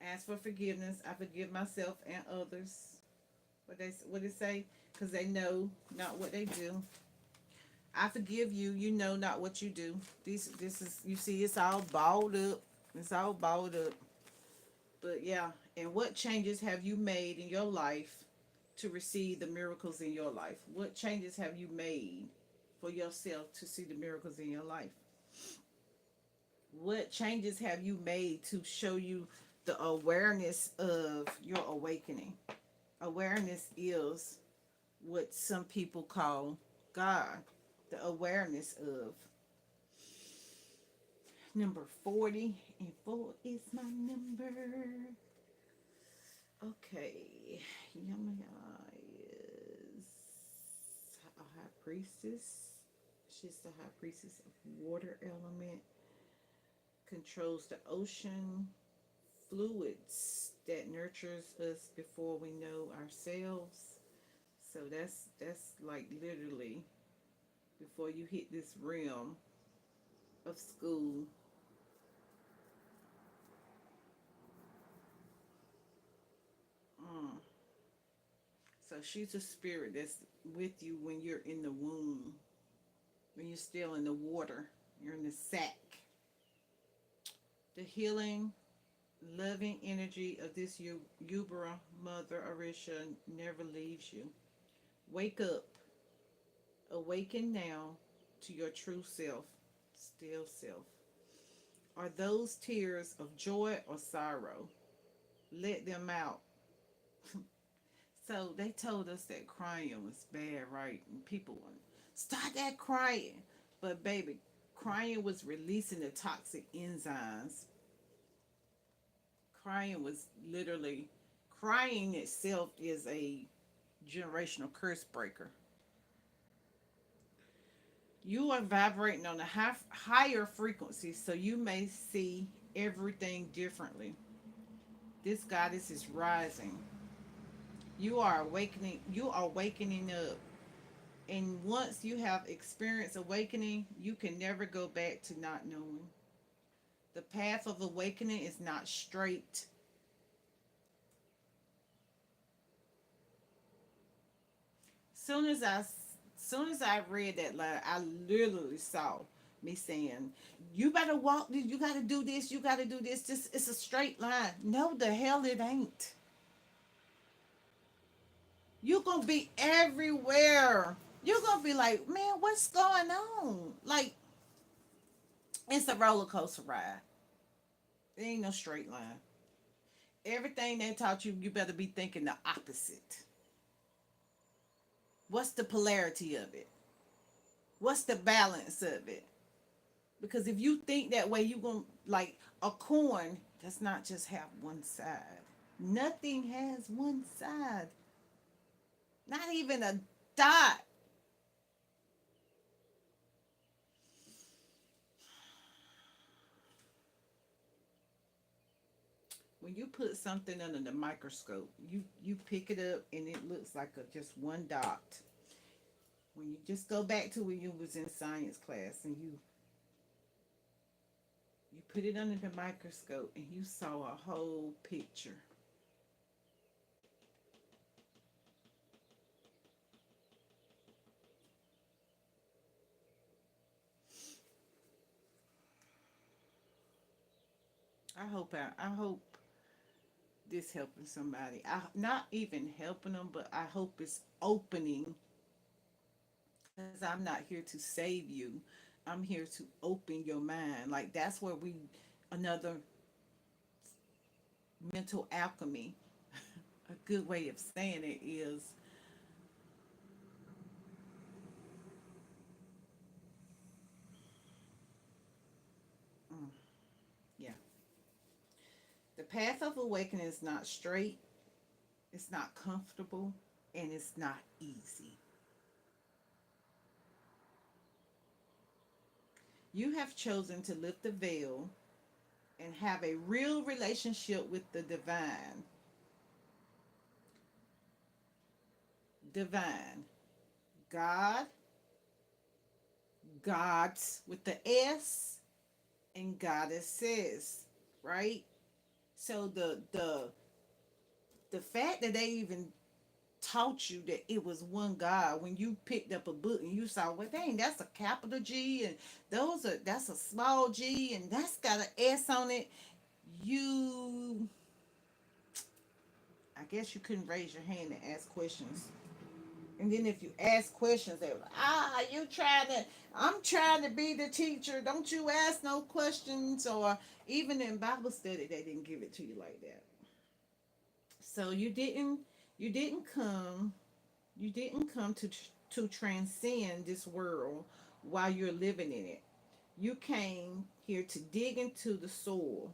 ask for forgiveness. I forgive myself and others. What they say, because they know not what they do. I forgive you. You know not what you do. This is you see. It's all balled up. It's all balled up. But yeah. And what changes have you made in your life to receive the miracles in your life? What changes have you made for yourself to see the miracles in your life? What changes have you made to show you the awareness of your awakening? Awareness is what some people call God. the awareness of. Number 40, and 4 is my number. Okay, Yamaya is a high priestess. She's the high priestess of water element, controls the ocean fluids that nurtures us before we know ourselves. So that's like literally before you hit this realm of school. Mm. So she's a spirit that's with you when you're in the womb, when you're still in the water, you're in the sack. The healing, loving energy of this Ubera Mother Arisha never leaves you. Wake up, awaken now to your true self, still self. Are those tears of joy or sorrow? Let them out. So they told us that crying was bad, right? And people went, stop that crying. But baby, crying was releasing the toxic enzymes. Crying was literally, crying itself is a generational curse breaker. You are vibrating on a higher frequency, so you may see everything differently. This goddess is rising. You are awakening. You are wakening up. And once you have experienced awakening, you can never go back to not knowing. The path of awakening is not straight. Soon as I read that letter, I literally saw me saying, "You better walk this. You got to do this. You got to do this. This it's a straight line." No, the hell it ain't. You're gonna be everywhere. You're gonna be like, man, what's going on? Like it's a roller coaster ride. There ain't no straight line. Everything they taught you, you better be thinking the opposite. What's the polarity of it? What's the balance of it? Because if you think that way, you're going to, like, a coin does not just have one side. Nothing has one side. Not even a dot. When you put something under the microscope, you pick it up and it looks like just one dot. When you just go back to when you was in science class and you put it under the microscope and you saw a whole picture. I hope this helping somebody. I not even helping them, but I hope it's opening because I'm not here to save you. I'm here to open your mind. Like that's where we another mental alchemy. A good way of saying it is mm, yeah. The path of awakening is not straight, it's not comfortable, and it's not easy. You have chosen to lift the veil and have a real relationship with the divine. Divine. God, Gods with the S, and goddesses, right? So the fact that they even taught you that it was one God when you picked up a book and you saw, well, dang, that's a capital G and that's a small G and that's got an S on it. You, I guess you couldn't raise your hand and ask questions. And then if you ask questions, they were like, you trying to, I'm trying to be the teacher. Don't you ask no questions. Or even in Bible study, they didn't give it to you like that. So you didn't come to transcend this world while you're living in it. You came here to dig into the soil,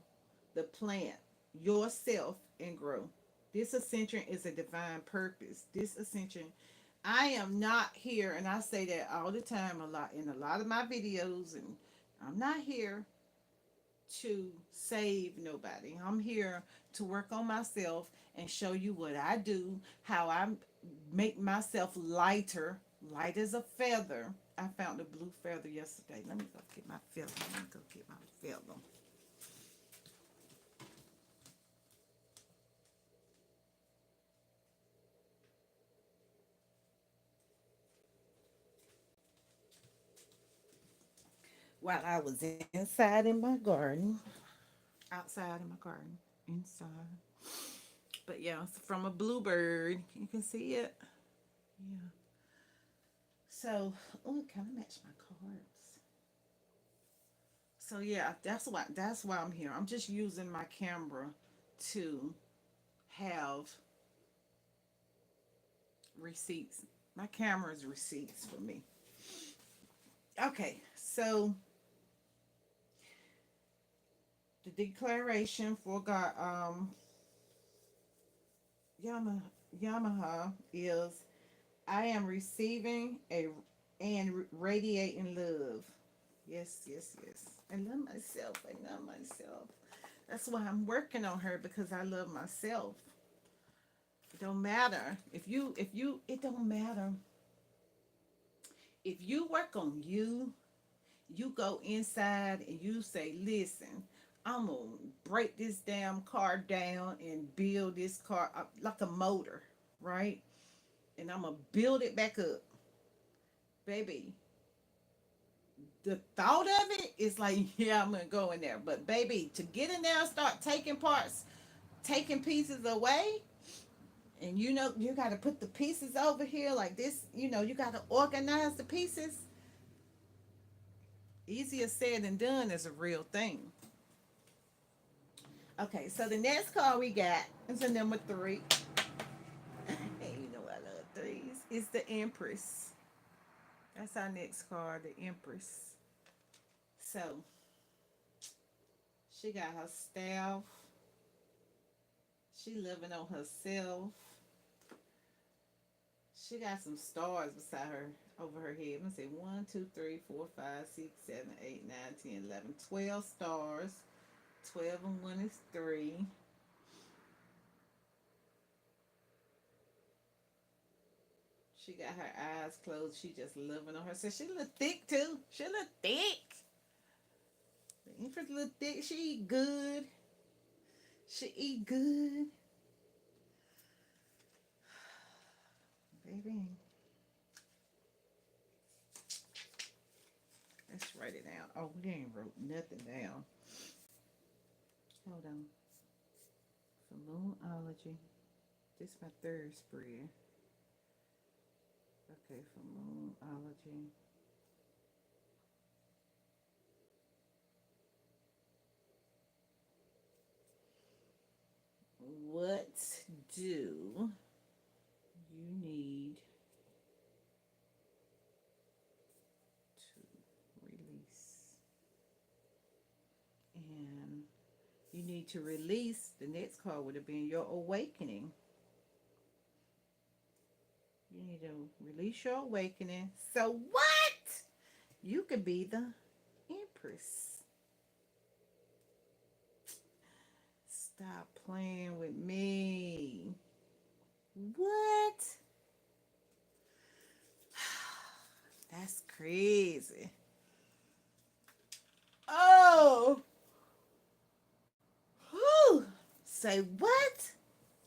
the plant, yourself, and grow. This ascension is a divine purpose. This ascension, I am not here, and I say that all the time, a lot in a lot of my videos, and I'm not here to save nobody. I'm here to work on myself and show you what I do, how I make myself lighter, light as a feather. I found a blue feather yesterday. Let me go get my feather. Let me go get my feather. While I was inside in my garden, outside in my garden, inside. But yeah, it's from a bluebird. You can see it. Yeah. So, oh, can I match my cards? So yeah, that's why I'm here. I'm just using my camera to have receipts. My camera is receipts for me. Okay, so the declaration for God, Yamaha, Yamaha is I am receiving a and radiating love. Yes, yes, yes. I love myself. I love myself. That's why I'm working on her because I love myself. It don't matter if you it don't matter if you work on you. You go inside and you say, "Listen, I'm gonna break this damn car down and build this car up like a motor, right? And I'm gonna build it back up, baby." The thought of it is like, yeah, I'm gonna go in there, but baby, to get in there and start taking parts, taking pieces away, and you got to put the pieces over here like this. You got to organize the pieces. Easier said than done is a real thing. Okay, so the next card we got is a number three. And you know I love threes. It's the Empress. That's our next card, the Empress. So she got her staff. She living on herself. She got some stars beside her over her head. Let me say 1, 2, 3, 4, 5, 6, 7, 8, 9, 10, 11, 12 stars. 12 and 1 is 3. She got her eyes closed. She just loving on her. So she look thick too. She look thick. The Empress look thick. She eat good. She eat good. Baby. Let's write it down. Oh, we ain't wrote nothing down. Hold on. For Moonology. This is my third spread. Okay, for Moonology. What do you need to release? And you need to release, the next card would have been your awakening. You need to release your awakening. So what? You could be the Empress. Stop playing with me. What? That's crazy. Oh. Whew. Say what?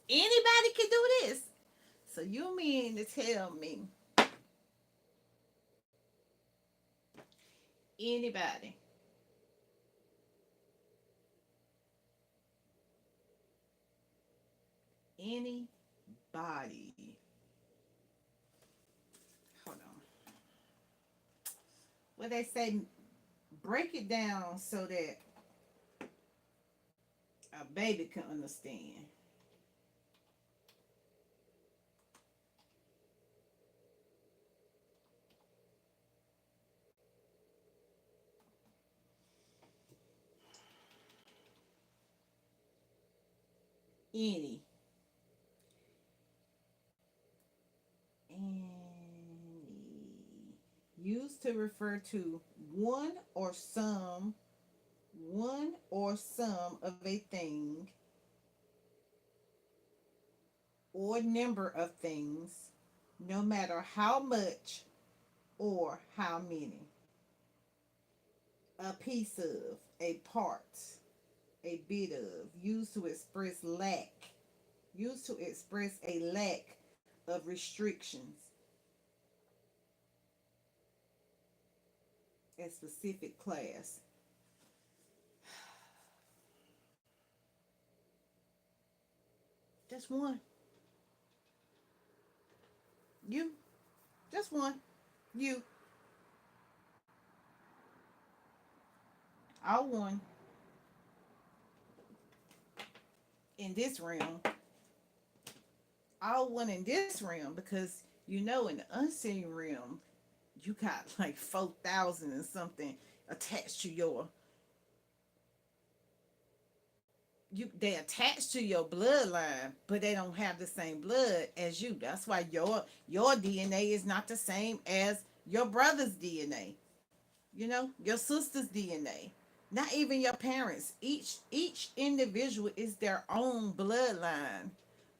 Anybody can do this. So you mean to tell me anybody, anybody, hold on. What they say, break it down so that a baby can understand. Any. Any. Used to refer to one or some, one or some of a thing or number of things, no matter how much or how many. A piece of, a part, a bit of, used to express lack, used to express a lack of restrictions, a specific class. Just one. You. Just one. You. All one in this realm. All one in this realm because you know in the unseen realm you got like 4,000 and something attached to your you they attached to your bloodline, but they don't have the same blood as you. That's why your DNA is not the same as your brother's DNA. You know, your sister's DNA. Not even your parents. Each individual is their own bloodline,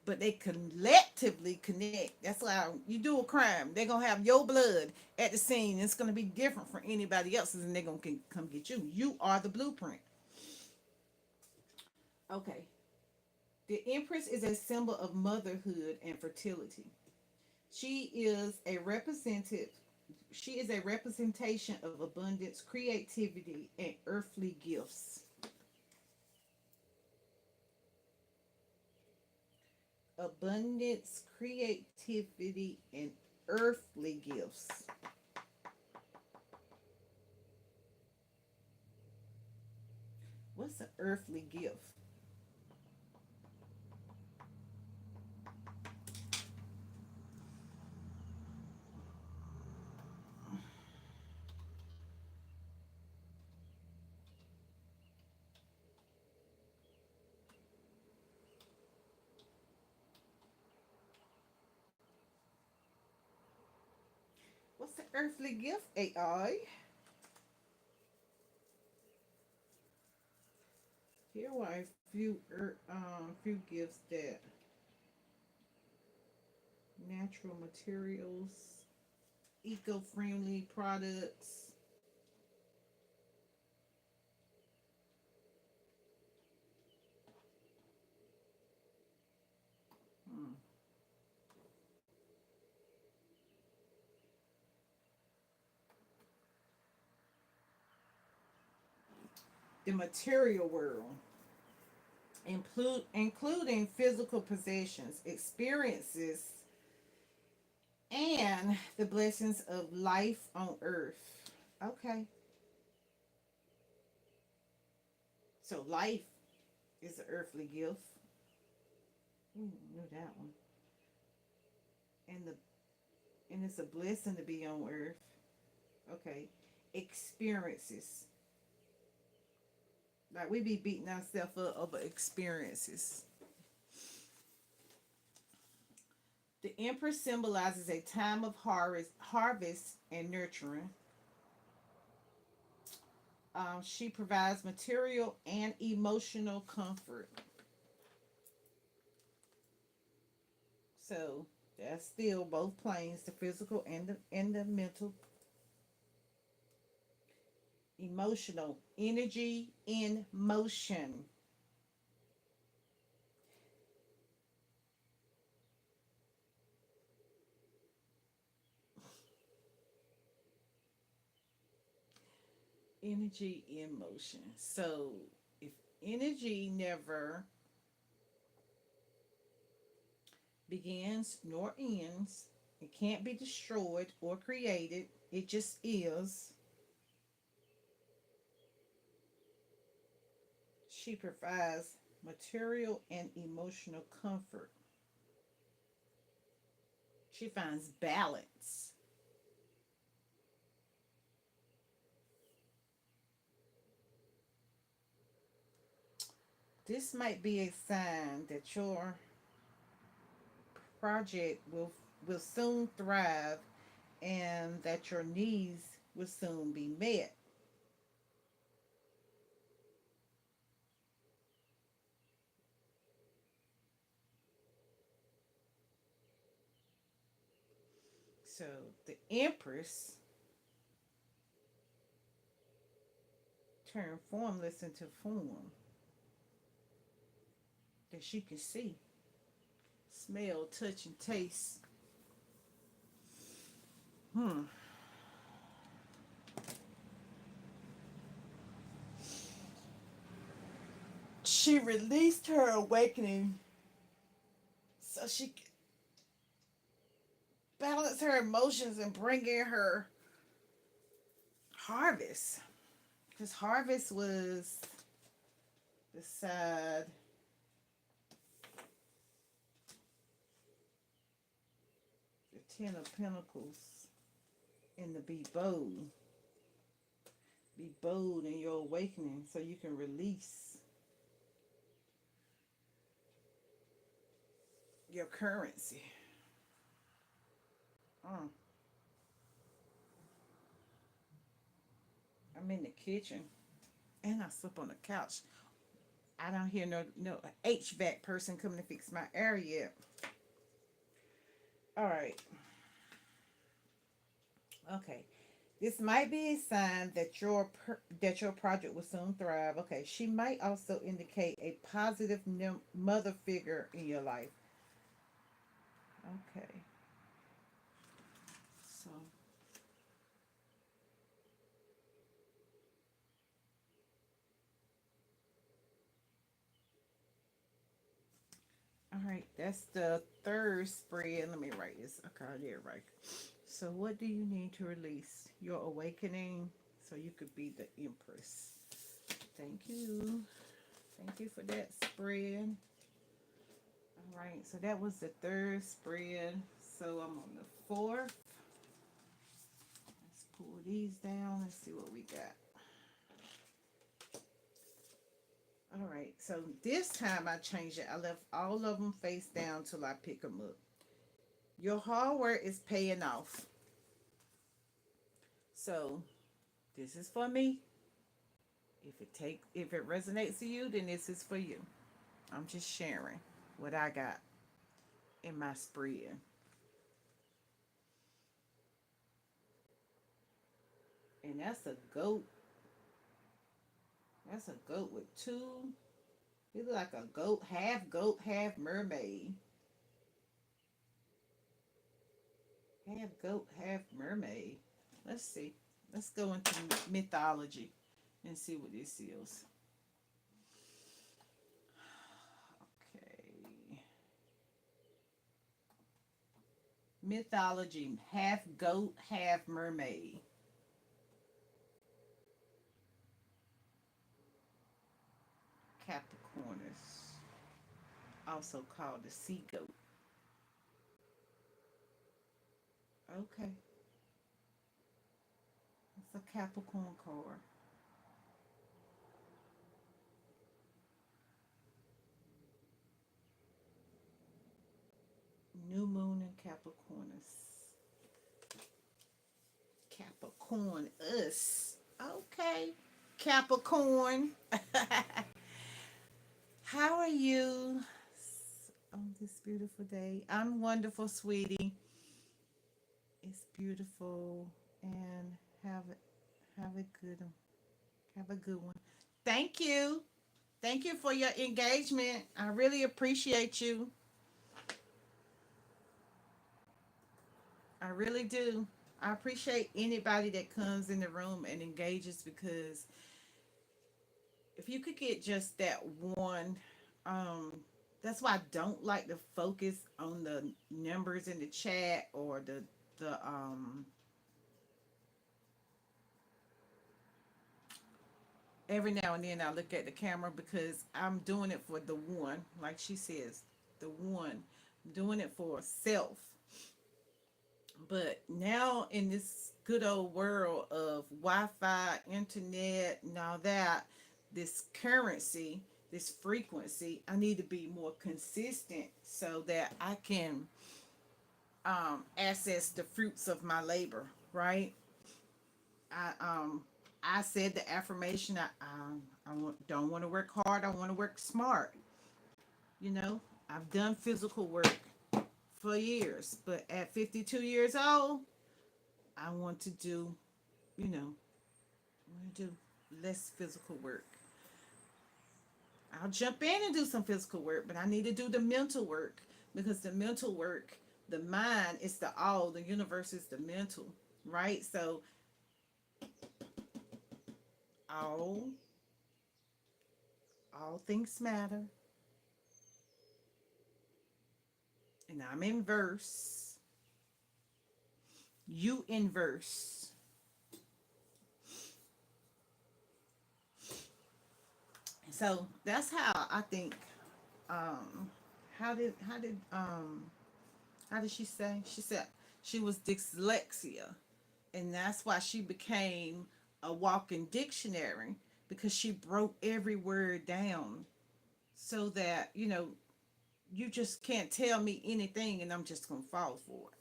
but they collectively connect. That's why you do a crime, they're gonna have your blood at the scene. It's gonna be different from anybody else's, and they're gonna come get you. You are the blueprint. Okay. The Empress is a symbol of motherhood and fertility. She is a representative. She is a representation of abundance, creativity, and earthly gifts. Abundance, creativity, and earthly gifts. What's an earthly gift? What's an earthly gift, AI? Here are a few gifts that natural materials, eco-friendly products. Hmm. The material world, including physical possessions, experiences, and the blessings of life on earth. Okay, so life is an earthly gift. Ooh, knew that one. And the and it's a blessing to be on earth. Okay, experiences. Like we be beating ourselves up over experiences. The Empress symbolizes a time of harvest and nurturing. She provides material and emotional comfort. So that's still both planes, the physical and the mental. Emotional energy in motion. Energy in motion. So if energy never begins nor ends, it can't be destroyed or created, it just is. She provides material and emotional comfort. She finds balance. This might be a sign that your project will soon thrive and that your needs will soon be met. So the Empress turned formless into form that she can see, smell, touch, and taste. Hmm. She released her awakening so she could balance her emotions and bring in her harvest. Because harvest was the side, the Ten of Pentacles, and the be bold. Be bold in your awakening so you can release your currency. Mm. I'm in the kitchen and I sleep on the couch. I don't hear no HVAC person coming to fix my air yet. All right. Okay. This might be a sign that that your project will soon thrive. Okay. She might also indicate a positive mother figure in your life. Okay. So, all right. That's the third spread. Let me write this. Okay, I did right. So, what do you need to release? Your awakening so you could be the Empress. Thank you. Thank you for that spread. All right, so that was the third spread. So I'm on the fourth. Let's pull these down. Let's see what we got. All right, so this time I changed it. I left all of them face down till I pick them up. Your hard work is paying off. So this is for me. If it resonates to you, then this is for you. I'm just sharing what I got in my spread. And that's a goat. That's a goat with two. He look like a goat, half mermaid. Half goat, half mermaid. Let's see. Let's go into mythology and see what this is. Okay. Mythology, half goat, half mermaid. Capricornus, also called the sea goat. Okay. It's a Capricorn card. New moon in Capricornus. Capricorn us. Okay. Capricorn. How are you on this beautiful day? I'm wonderful, sweetie. It's beautiful, and have a good have a good one. Thank you. Thank you for your engagement. I really appreciate you. I really do. I appreciate anybody that comes in the room and engages because if you could get just that one, um, that's why I don't like to focus on the numbers in the chat or the every now and then I look at the camera because I'm doing it for the one, like she says, the one, I'm doing it for self. But now in this good old world of Wi-Fi, internet, and all that, this currency, this frequency. I need to be more consistent so that I can access the fruits of my labor, right? I said the affirmation. Don't want to work hard. I want to work smart. You know, I've done physical work for years, but at 52 years old, I want to do, you know, I want to do less physical work. I'll jump in and do some physical work, but I need to do the mental work because the mental work, the mind is the all, the universe is the mental, right? So all all things matter, and I'm in verse. You in verse. So that's how I think. Um, how did she say? She said she was dyslexia, and that's why she became a walking dictionary because she broke every word down so that you just can't tell me anything and I'm just gonna fall for it.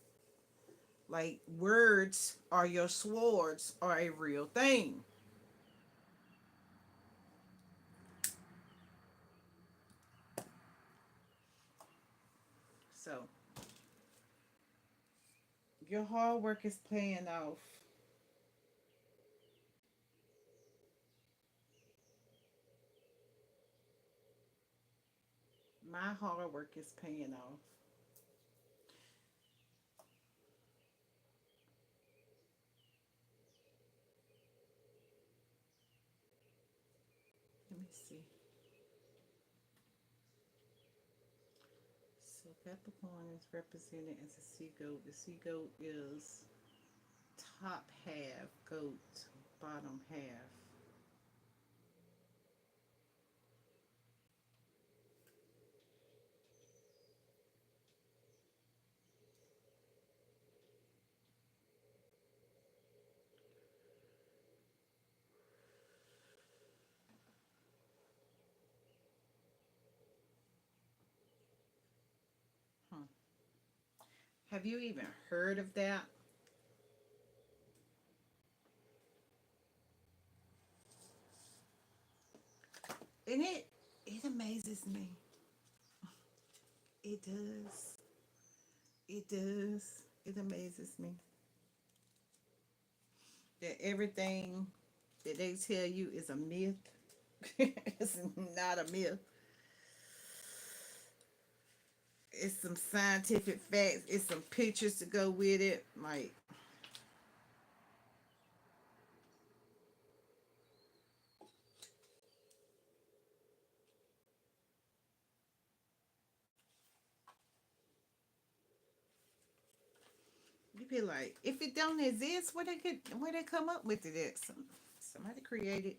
Like words are your swords are a real thing. So your hard work is paying off. My hard work is paying off. Let me see. So Capricorn is represented as a sea goat. The sea goat is top half goat, bottom half. Hmm. Have you even heard of that? And it amazes me. It does. It does. It amazes me that everything that they tell you is a myth. It's not a myth. It's some scientific facts. It's some pictures to go with it. Like you be like, if it don't exist, where they come up with it at? Somebody created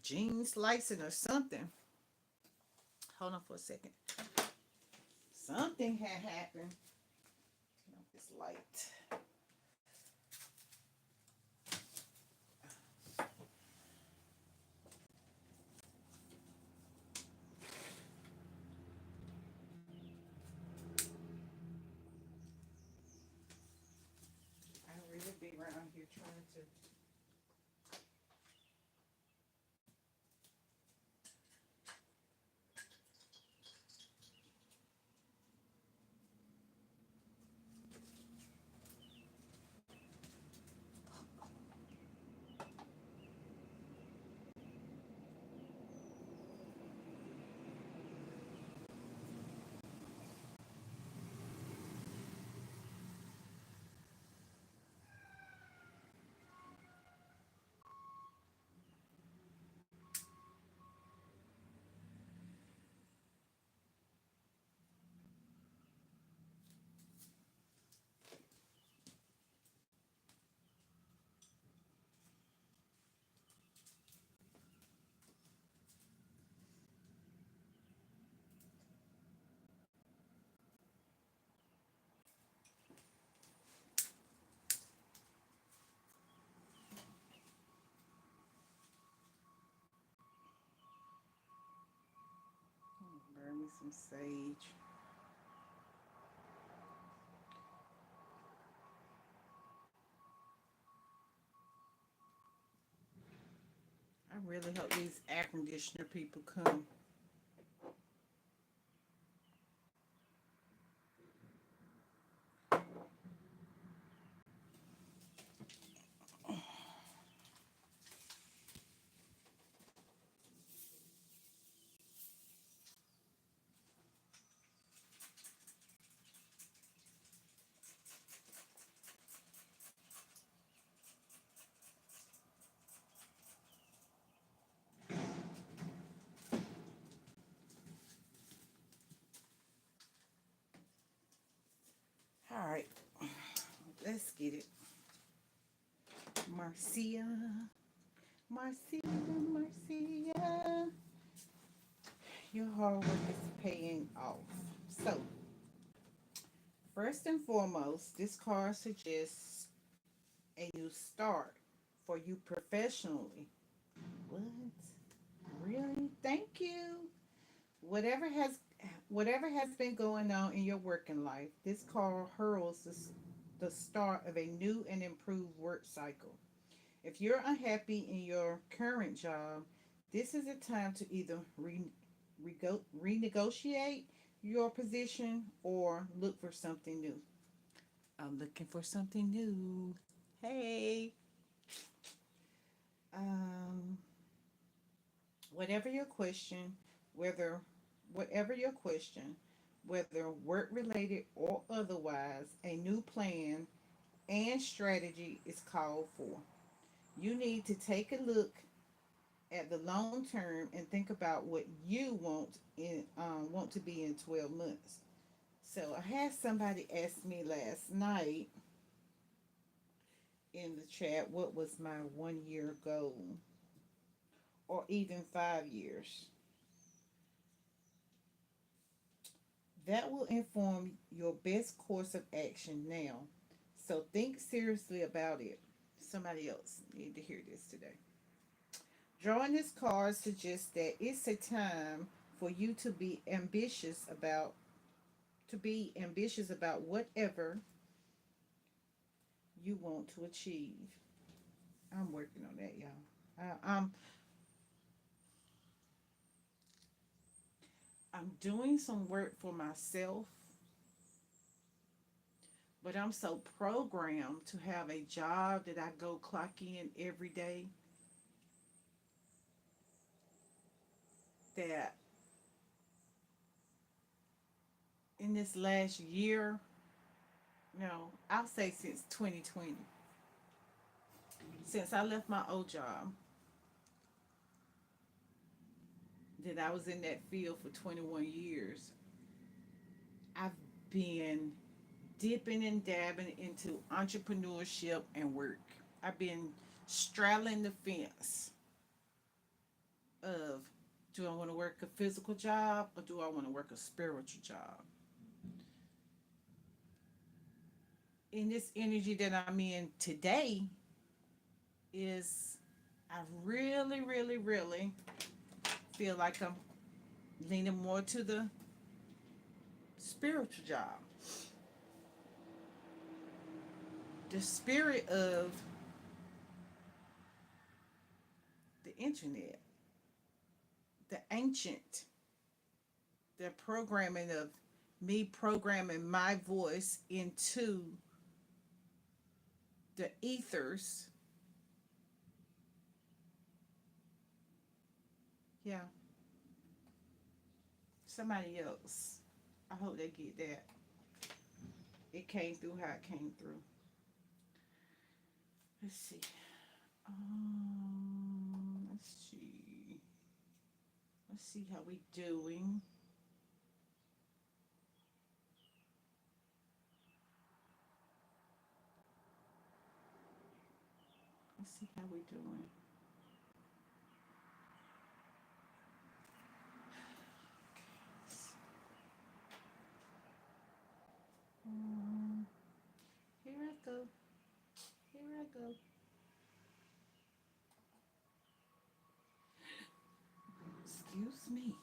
gene slicing or something. Hold on for a second. Something had happened. Turn off this light. I really be around here trying to. some sage. I really hope these air conditioner people come. All right, let's get it. Marcia, Marcia, Marcia. Your hard work is paying off. So, first and foremost, this card suggests a new start for you professionally. What? Really? Thank you. Whatever has whatever has been going on in your working life, this card heralds the start of a new and improved work cycle. If you're unhappy in your current job, this is a time to either renegotiate your position or look for something new. I'm looking for something new. Hey, um, whatever your question, whether whatever your question, whether work related or otherwise, a new plan and strategy is called for. You need to take a look at the long term and think about what you want to be in 12 months. So I had somebody ask me last night in the chat what was my 1 year goal or even 5 years. That will inform your best course of action now. So think seriously about it. Somebody else need to hear this today. Drawing this card suggests that it's a time for you to be ambitious about whatever you want to achieve. I'm working on that, y'all. I'm doing some work for myself, but I'm so programmed to have a job that I go clock in every day that in this last year, no, I'll say since 2020, since I left my old job, that I was in that field for 21 years, I've been dipping and dabbing into entrepreneurship and work. I've been straddling the fence of, do I want to work a physical job or do I want to work a spiritual job? In this energy that I'm in today, is I really, really, really feel like I'm leaning more to the spiritual job. The spirit of the internet, the ancient, the programming of me programming my voice into the ethers. Yeah, somebody else. I hope they get that. It came through how it came through. Let's see. Let's see. Let's see how we doing. Let's see how we doing. Um, here I go. Here I go. Excuse me.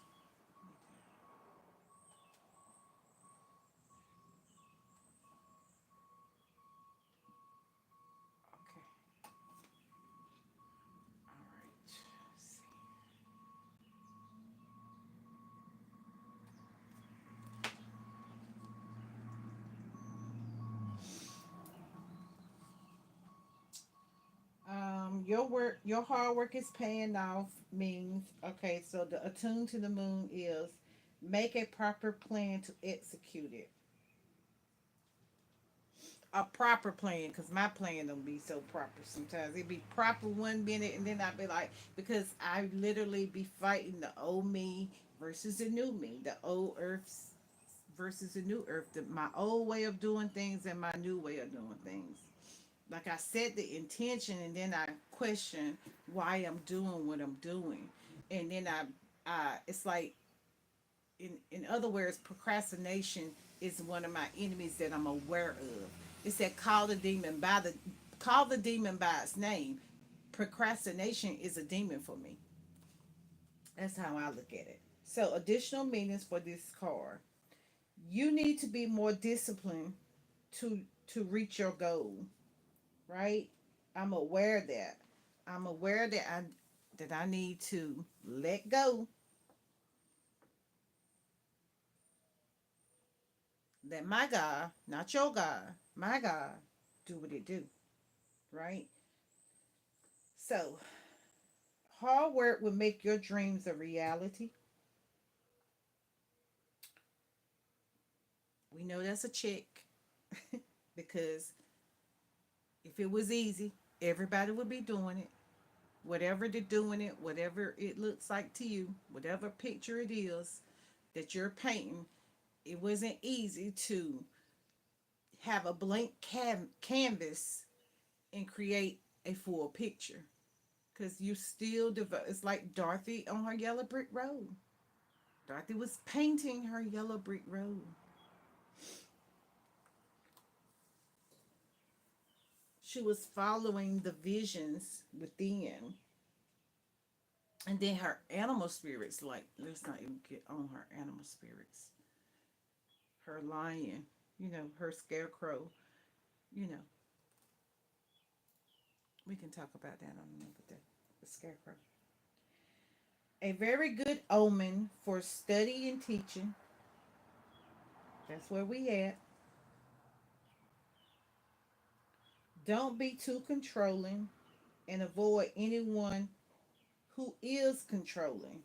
your hard work is paying off means, okay, so the attune to the moon is make a proper plan to execute it. A proper plan, because my plan don't be so proper sometimes. It be proper one minute and then I be like, because I literally be fighting the old me versus the new me, the old earth versus the new earth, my old way of doing things and my new way of doing things. Like I set the intention and then I question why I'm doing what I'm doing. And then it's like, in other words, procrastination is one of my enemies that I'm aware of. It said call the demon by its name. Procrastination is a demon for me. That's how I look at it. So additional meanings for this card. You need to be more disciplined to reach your goal, right? I'm aware that. I'm aware that I need to let go. Let my God, not your God, my God, do what it do, right? So hard work will make your dreams a reality. We know that's a check because if it was easy, everybody would be doing it. Whatever they're doing it, whatever it looks like to you, whatever picture it is that you're painting, it wasn't easy to have a blank canvas and create a full picture because you still develop. It's like Dorothy on her yellow brick road. Dorothy was painting her yellow brick road. She was following the visions within. And then her animal spirits, like, let's not even get on her animal spirits. Her lion, her scarecrow, you know, we can talk about that on another day. The scarecrow. A very good omen for study and teaching. That's where we at. Don't be too controlling and avoid anyone who is controlling.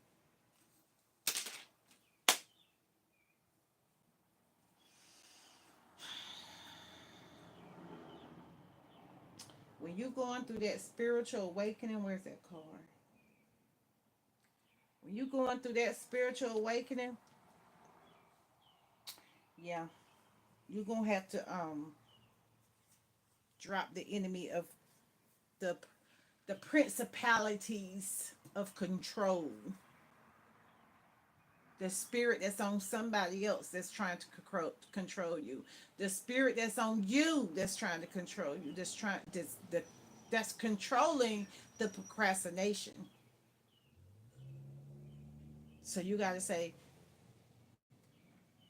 When you're going through that spiritual awakening, where's that card? When you're going through that spiritual awakening, yeah, you're gonna have to drop the enemy of the the principalities of control, the spirit that's on somebody else that's trying to control you, the spirit that's on you that's trying to control you, that's controlling the procrastination. So you got to say,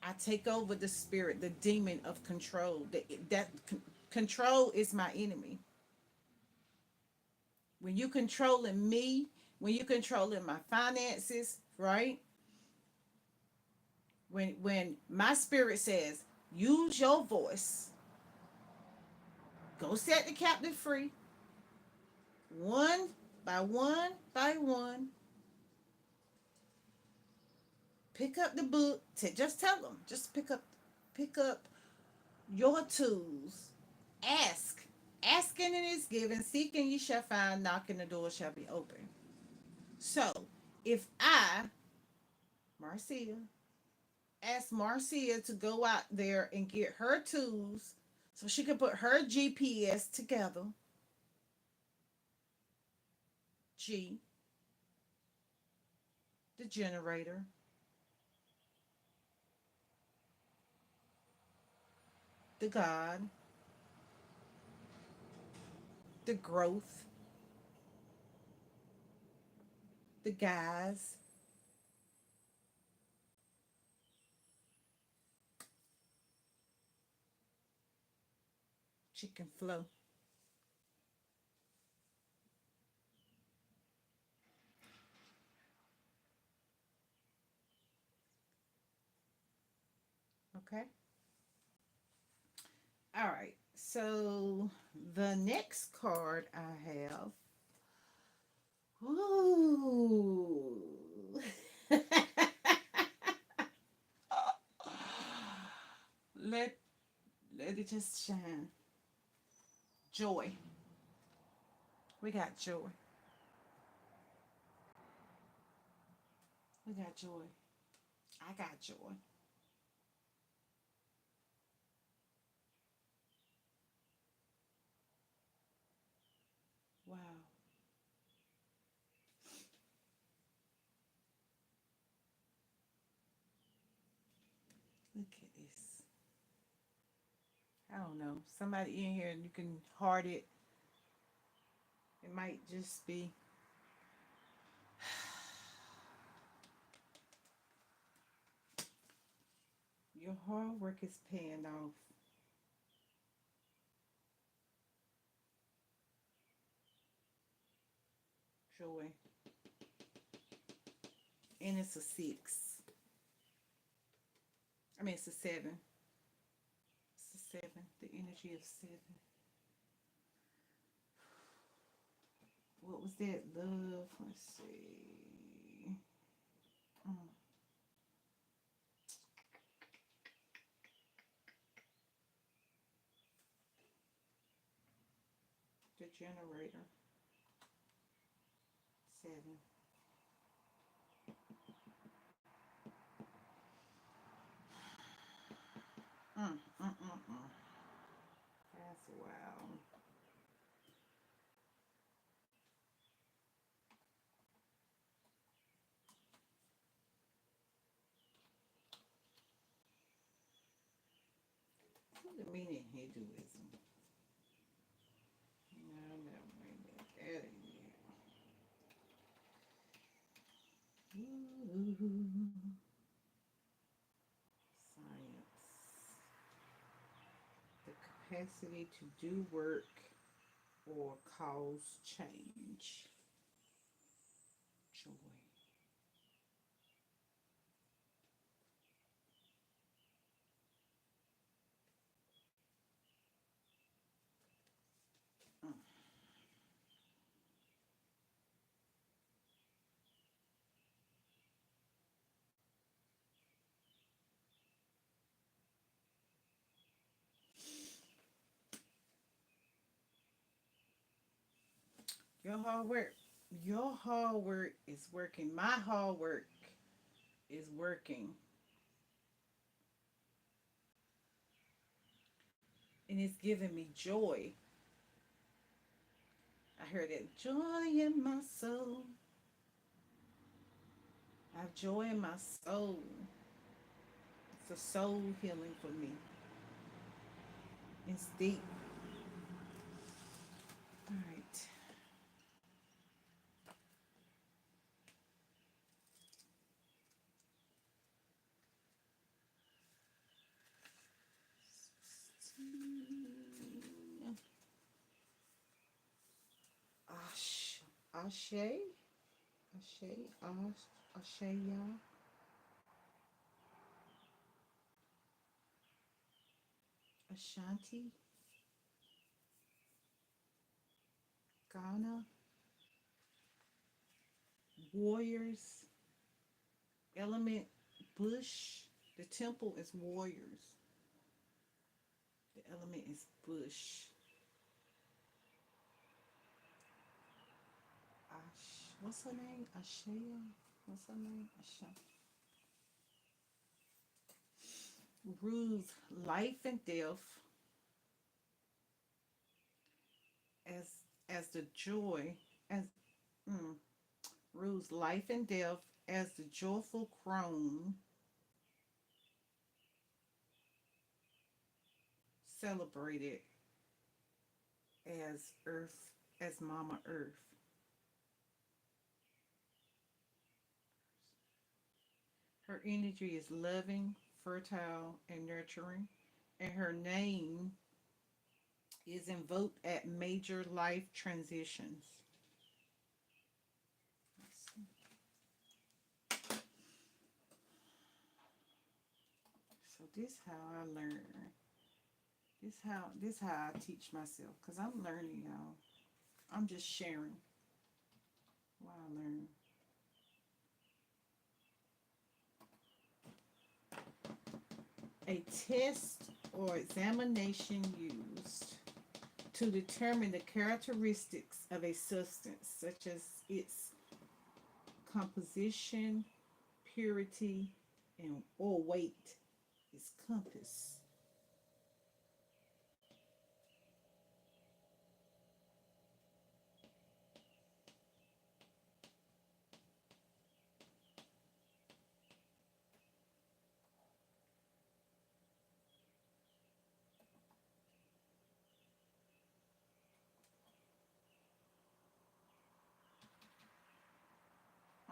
I take over the spirit, the demon of control. Control is my enemy. When you controlling me, when you controlling my finances, right? When my spirit says, use your voice, go set the captive free, one by one, pick up the book. Just tell them, just pick up your tools. Ask. Asking and is given. Seeking you shall find. Knocking the door shall be open. So, if I, Marcia, ask Marcia to go out there and get her tools so she can put her GPS together, G, the generator, the God, the growth, the guys, she can flow. Okay. All right. So the next card I have, just shine. Joy. We got joy. We got joy. I got joy. Wow. Look at this. I don't know. Somebody in here and you can heart it. It might just be your hard work is paying off. Joy. And it's a 6. I mean, it's a 7. It's a 7. The energy of 7. What was that? Love. Let's see. Mm. The generator. 7. That's wow. What the meaning Hinduism? No, never mind that. That ain't it. Ooh. Science. The capacity to do work or cause change. Joy. Mm. Your hard work. Your hard work is working. My hard work is working. And it's giving me joy. I heard that joy in my soul. I have joy in my soul. It's a soul healing for me. It's deep. All right. Ash, Ashe, Ashe, Asheya, Ashanti, Ghana, warriors, element, bush. The temple is warriors. The element is bush. What's her name? Ashaya. What's her name? Asha. Rules life and death as the joy as mm, rules life and death as the joyful crone celebrated as Earth, as Mama Earth. Her energy is loving, fertile, and nurturing, and her name is invoked at major life transitions. So this how I learn. This how I teach myself, because I'm learning, y'all. I'm just sharing what I learn. A test or examination used to determine the characteristics of a substance, such as its composition, purity, and or weight, is compass.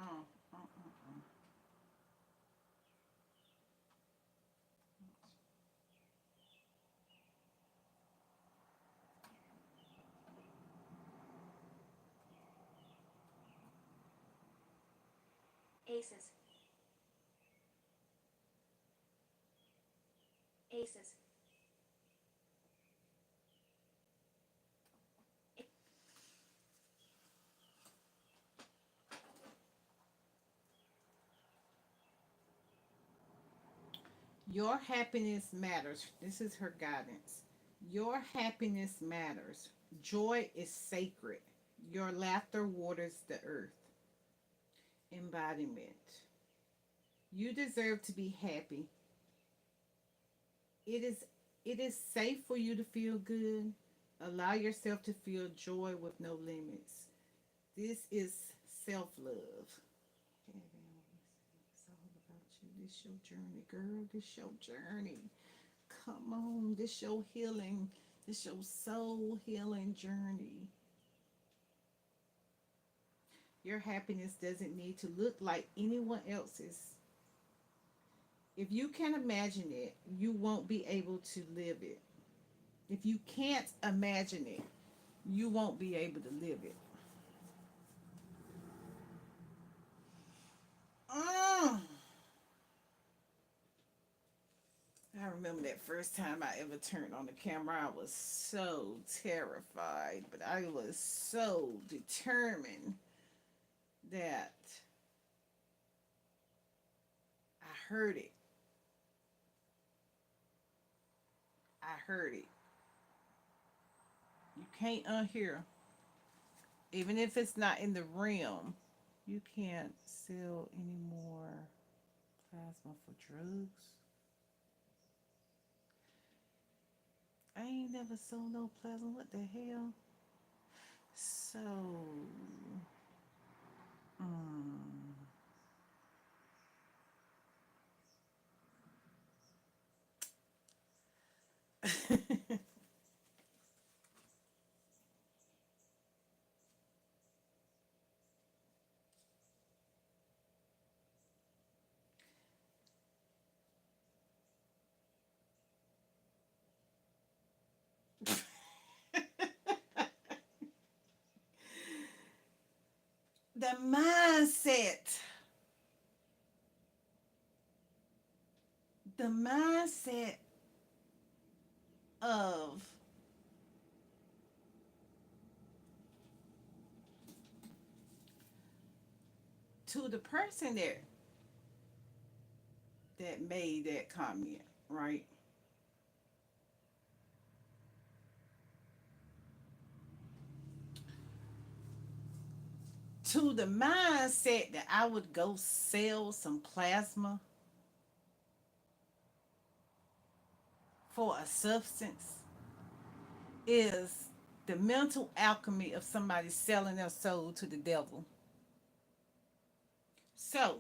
Uh, uh, uh. Aces. Aces. Your happiness matters. This is her guidance. Your happiness matters. Joy is sacred. Your laughter waters the earth. Embodiment. You deserve to be happy. It is it is safe for you to feel good. Allow yourself to feel joy with no limits. This is self-love. It's all about you. This your journey, girl. This your journey. Come on. This your healing. This your soul healing journey. Your happiness doesn't need to look like anyone else's. If you can imagine it, you won't be able to live it. If you can't imagine it, you won't be able to live it. Mm. I remember that first time I ever turned on the camera. I was so terrified, but I was so determined that I heard it. I heard it. You can't unhear, even if it's not in the realm. You can't sell any more plasma for drugs. I ain't never sold no plasma. What the hell? So, mm, the mindset, the mindset of to the person that made that comment, right? To the mindset that I would go sell some plasma for a substance is the mental alchemy of somebody selling their soul to the devil. So,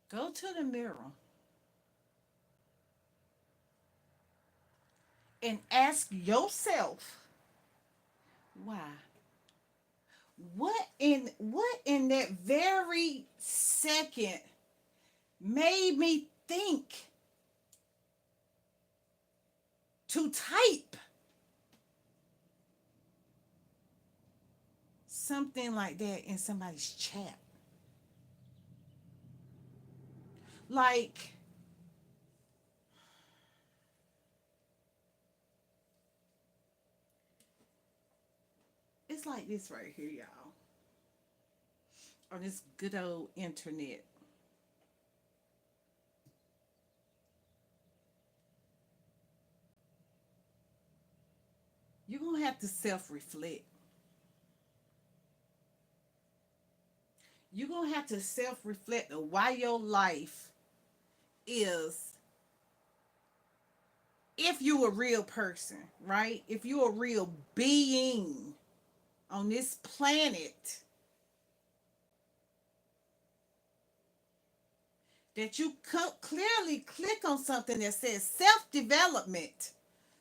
go to the mirror and ask yourself why. What in that very second made me think to type something like that in somebody's chat? Like, it's like this right here, y'all, on this good old internet. have to self-reflect. You're going to have to self-reflect on why your life is, if you a real person, right? If you a real being on this planet, that you clearly click on something that says self-development,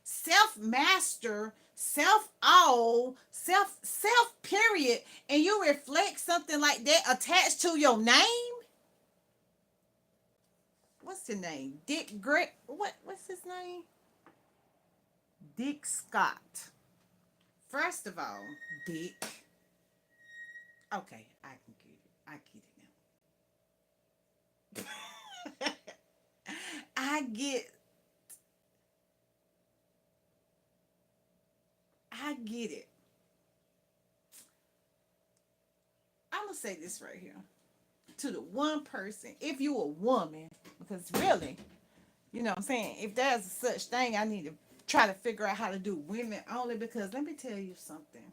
self-master, self-all, self period, and you reflect something like that attached to your name. What's the name? Dick Grit. What's his name? Dick Scott. First of all, Dick. Okay, I can get it. I get it now. I get it. I'm gonna say this right here to the one person. If you a woman, because really, you know what I'm saying, if there's a such thing, I need to try to figure out how to do women only, because let me tell you something.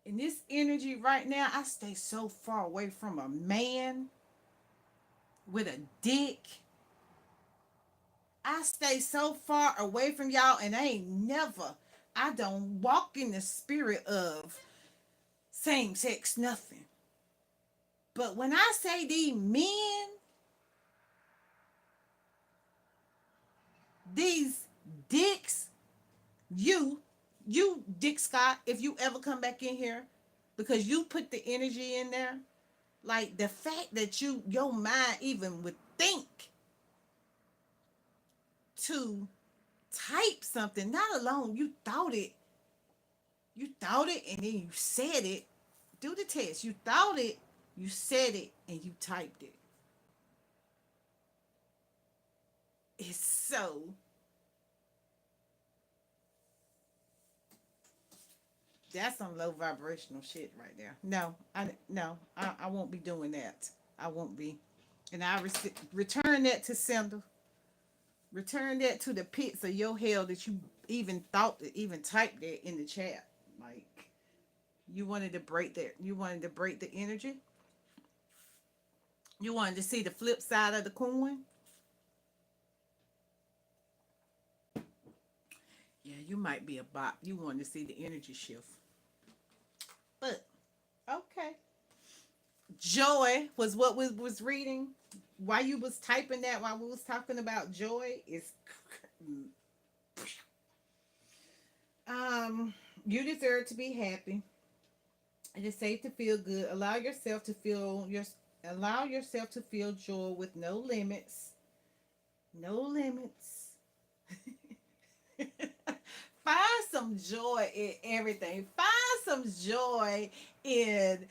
In this energy right now, I stay so far away from a man with a dick. I stay so far away from y'all, and I don't walk in the spirit of same sex nothing. But when I say these men, these dicks, you, Dick Scott, if you ever come back in here, because you put the energy in there, like the fact that your mind even would think to type something, not alone you thought it and then you said it. Do the test. You thought it, you said it, and you typed it. It's so, that's some low vibrational shit right there. No, I won't be doing that. I won't be, and I return that to sender. Return that to the pits of your hell that you even thought to even type that in the chat. Like, you wanted to break that. You wanted to break the energy. You wanted to see the flip side of the coin. Yeah, you might be a bot. You wanted to see the energy shift. But okay. Joy was what we was reading. While you was typing that, while we was talking about joy, is you deserve to be happy. It is safe to feel good. Allow yourself to feel joy with no limits. No limits. Find some joy in everything. Find some joy in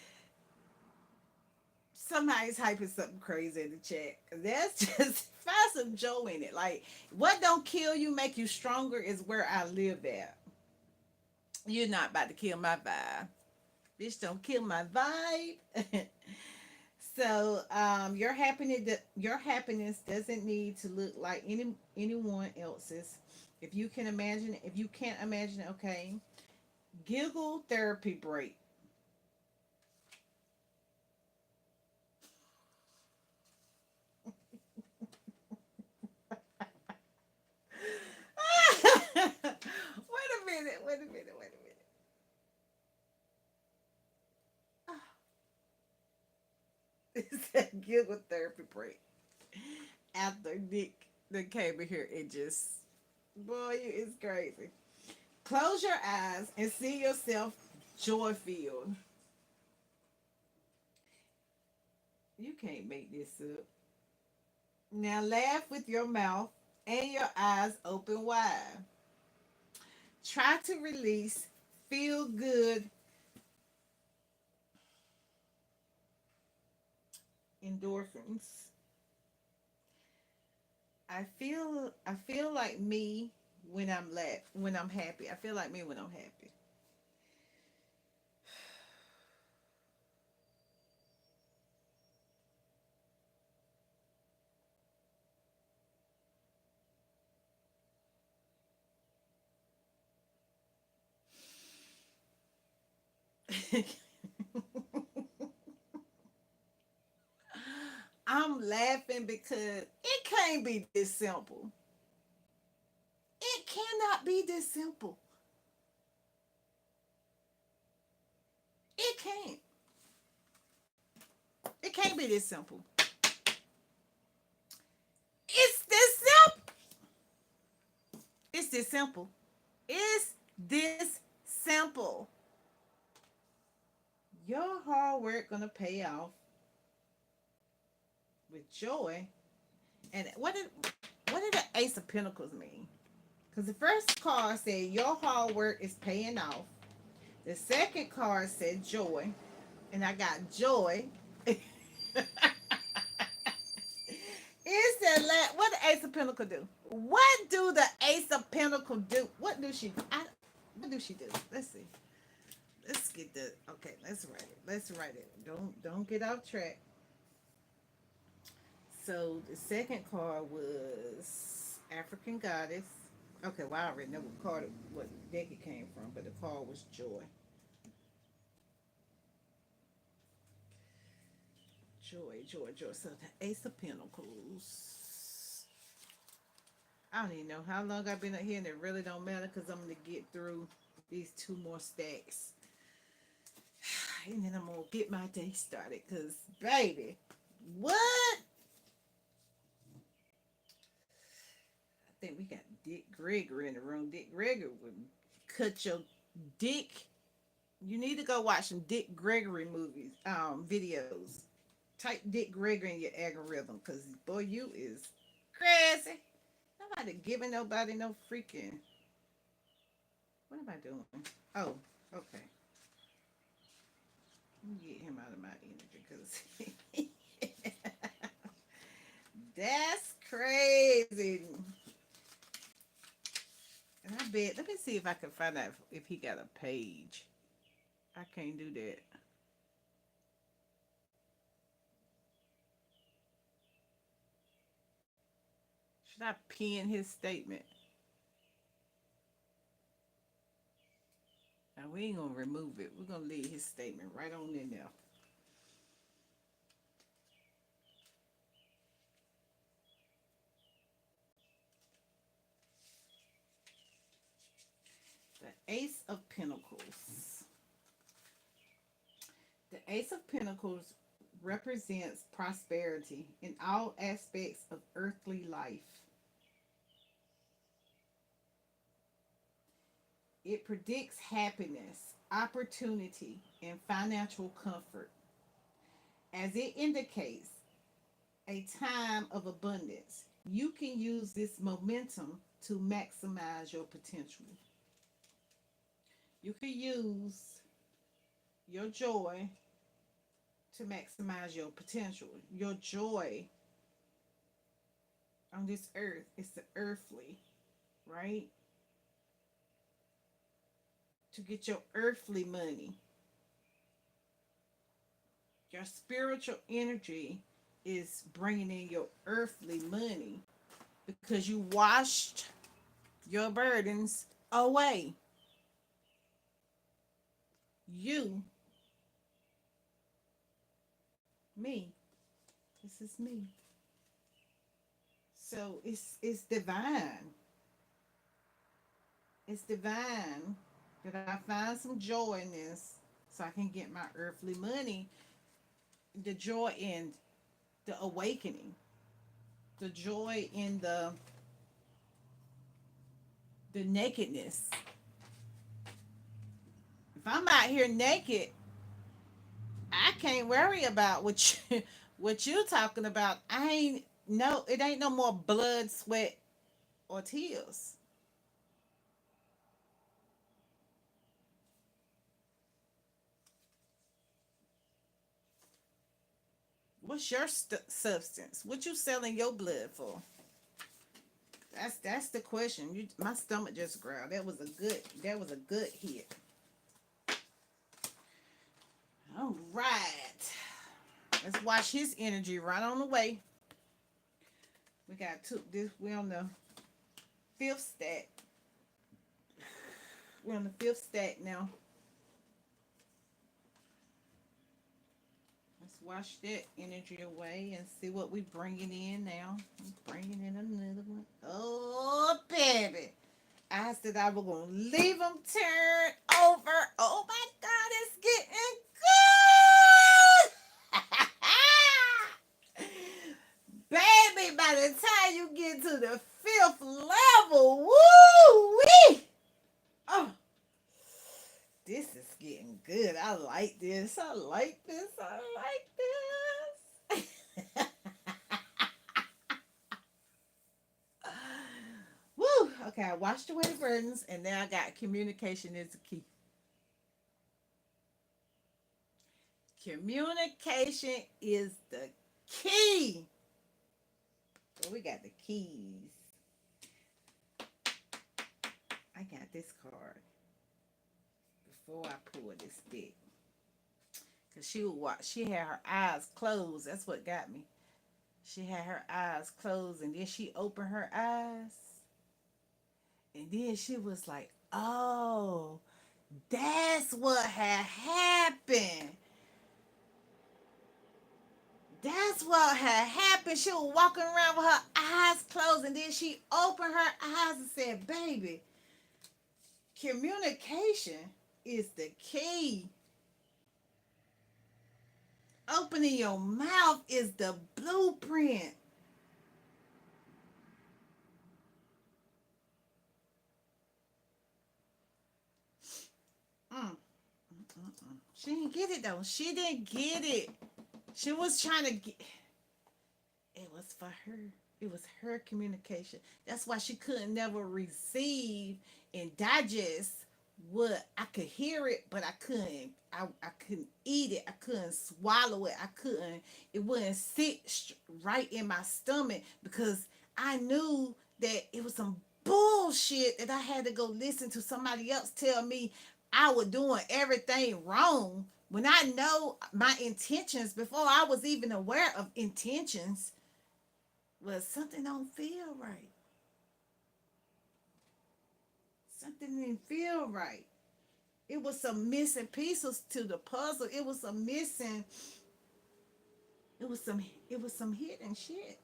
somebody's hyping something crazy in the chat. That's just find some joy in it. Like, what don't kill you make you stronger is where I live at. You're not about to kill my vibe. Bitch, don't kill my vibe. So your happiness doesn't need to look like anyone else's. If you can't imagine it, okay. Giggle therapy break. Wait a minute. Wait a minute. Wait a minute. It's a giggle therapy break. After Nick that came in here, it just, boy, it's crazy. Close your eyes and see yourself joy filled. You can't make this up. Now laugh with your mouth and your eyes open wide. Try to release feel good endorphins. I feel like me when I'm happy. I feel like me when I'm happy. I'm laughing because it can't be this simple. It cannot be this simple. It can't. It can't be this simple. It's this simple. It's this simple. It's this simple. Your hard work gonna pay off with joy. And what did the Ace of Pentacles mean? Because the first card said your hard work is paying off. The second card said joy, and I got joy. Is that what the Ace of Pentacles do? What do the Ace of Pentacles do? What do she? What do she do? Let's see. Let's get the okay. Let's write it. Let's write it. Don't get off track. So the second card was African Goddess. Okay, well I already know what deck it came from, but the card was joy. Joy, joy, joy. So the Ace of Pentacles. I don't even know how long I've been up here, and it really don't matter because I'm gonna get through these two more stacks, and then I'm gonna get my day started. Cause baby, what? I think we got Dick Gregory in the room. Dick Gregory would cut your dick. You need to go watch some Dick Gregory movies, videos. Type Dick Gregory in your algorithm, cause boy, you is crazy. Nobody giving nobody no freaking. What am I doing? Oh, okay. Let me get him out of my energy because that's crazy. And I bet. Let me see if I can find out if he got a page. I can't do that. Should I pin his statement? Now we ain't gonna remove it. We're gonna leave his statement right on in there. The Ace of Pentacles. The Ace of Pentacles represents prosperity in all aspects of earthly life. It predicts happiness, opportunity, and financial comfort, as it indicates a time of abundance. You can use this momentum to maximize your potential. You can use your joy to maximize your potential. Your joy on this earth is the earthly, right? To get your earthly money. Your spiritual energy is bringing in your earthly money because you washed your burdens away. You, me. This is me. So it's divine. It's divine that I find some joy in this so I can get my earthly money. The joy in the awakening. The joy in the nakedness. If I'm out here naked, I can't worry about what you talking about. I ain't no it ain't no more blood, sweat, or tears. What's your substance? What you selling your blood for? That's the question. My stomach just growled. That was a good hit. All right. Let's watch his energy right on the way. We got this. We on the fifth stack. We're on the fifth stack now. wash that energy away and see what we bringing in now. I'm bringing in another one. Oh, baby. I said I was going to leave them turned over. Oh, my God, it's getting good. Baby, by the time you get to the fifth level, woo-wee. Oh, this is getting good. I like this. I like this. I like this. Woo. Okay, I washed away the burdens, and now I got communication is the key. Communication is the key. So we got the keys. I got this card before I pull this deck. Cause she would watch. She had her eyes closed. That's what got me. She had her eyes closed, and then she opened her eyes, and then she was like, "Oh, that's what had happened. That's what had happened." She was walking around with her eyes closed, and then she opened her eyes and said, "Baby, communication is the key. Opening your mouth is the blueprint." Mm, She didn't get it though. She didn't get it. She was trying to get. It was for her. It was her communication. That's why she couldn't never receive and digest what I could hear it, but I couldn't. I couldn't eat it. I couldn't swallow it. I couldn't. It wouldn't sit right in my stomach because I knew that it was some bullshit that I had to go listen to somebody else tell me I was doing everything wrong when I know my intentions before I was even aware of intentions was something don't feel right. Something didn't feel right. It was some missing pieces to the puzzle. It was some missing. It was some. It was some hidden shit,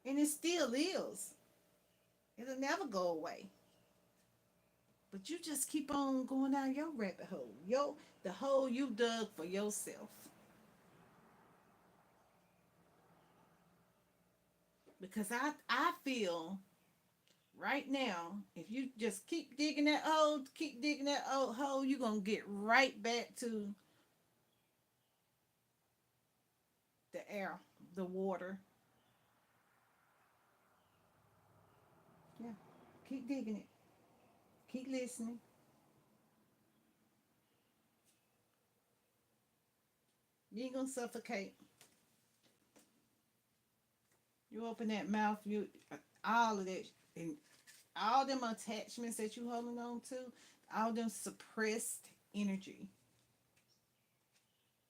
and it still is. It'll never go away. But you just keep on going down your rabbit hole. The hole you dug for yourself. Because I feel right now, if you just keep digging that old hole, you're gonna get right back to the air, the water. Yeah. Keep digging it. Keep listening. You ain't gonna suffocate. You open that mouth, you all of that and all them attachments that you holding on to, all them suppressed energy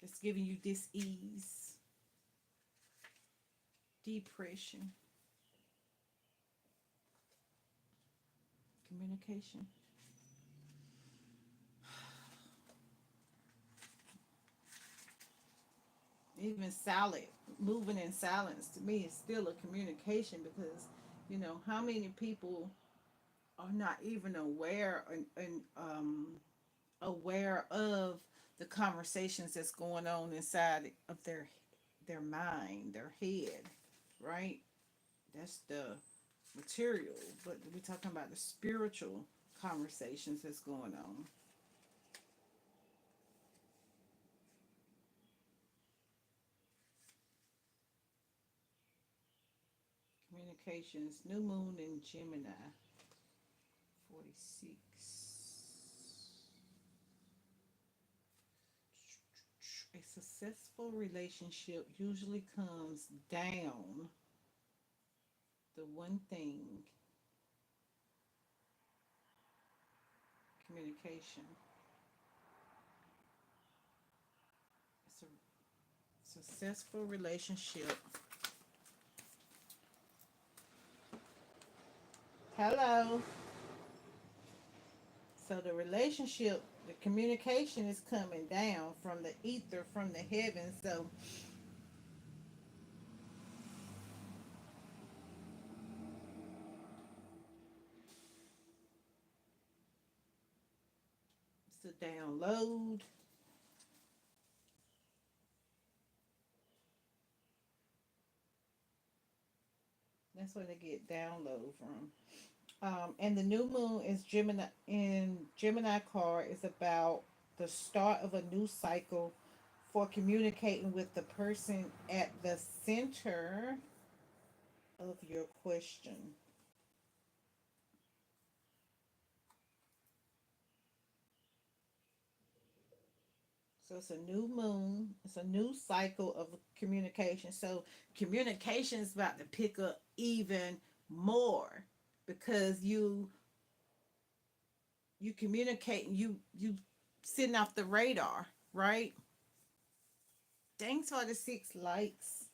that's giving you dis-ease, depression, communication. Even silent, moving in silence to me is still a communication because how many people are not even aware of the conversations that's going on inside of their mind, their head, right? That's the material, but we're talking about the spiritual conversations that's going on. Communications, new moon in Gemini, 46. A successful relationship usually comes down the one thing: communication. It's a successful relationship. Hello. So the relationship The communication is coming down from the ether, from the heavens. So it's a download. That's where they get download from. And the new moon is Gemini in Gemini card is about the start of a new cycle for communicating with the person at the center of your question. So it's a new moon. It's a new cycle of communication. So communication is about to pick up even more because you communicate and you sitting off the radar, right? Thanks for the 6 likes.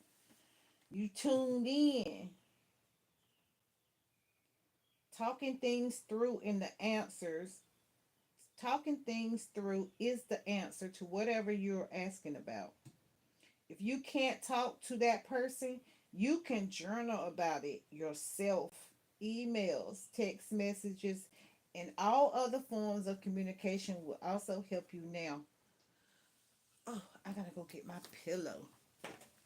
You tuned in, talking things through in the answers. Talking things through is the answer to whatever you're asking about. If you can't talk to that person, you can journal about it yourself. Emails, text messages, and all other forms of communication will also help you now. Oh, I gotta go get my pillow.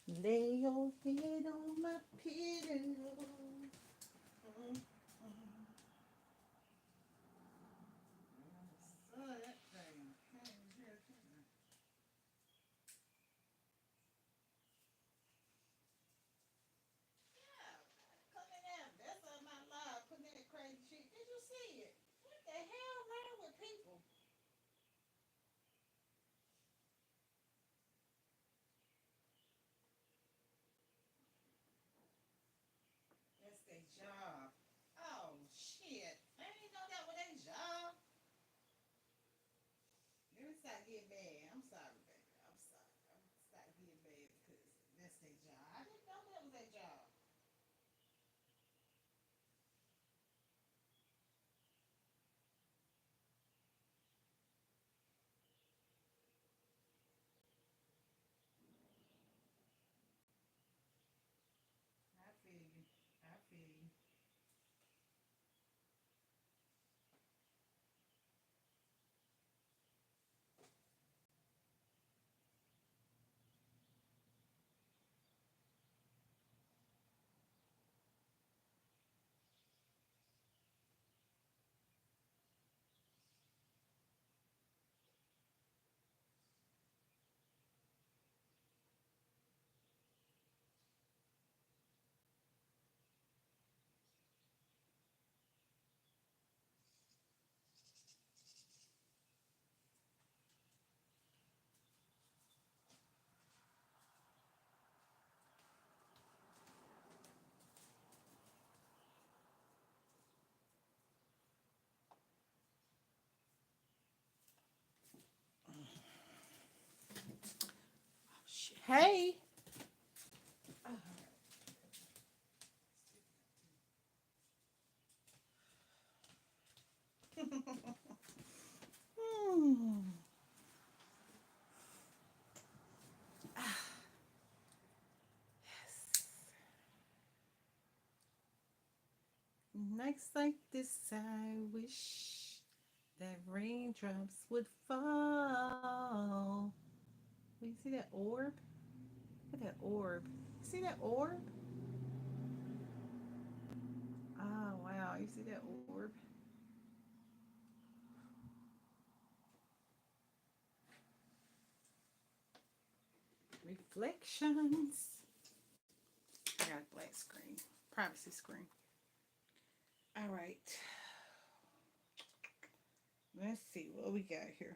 Lay your head on my pillow. Mm, so that thing. Yeah, coming out. That's on my live, putting that crazy shit. Did you see it? What the hell wrong with people? That's their job. Oh shit! I didn't know that was their job. Let me start getting mad. I'm sorry, baby. I'm sorry. I'm start getting mad because that's their job. I didn't know that was their job. I feel you. I feel you. Hey. Hmm. Nights like this, I wish that raindrops would fall. Wait, you see that orb? Look at that orb. See that orb? Oh, wow. You see that orb? Reflections. I got a black screen. Privacy screen. All right. Let's see what we got here.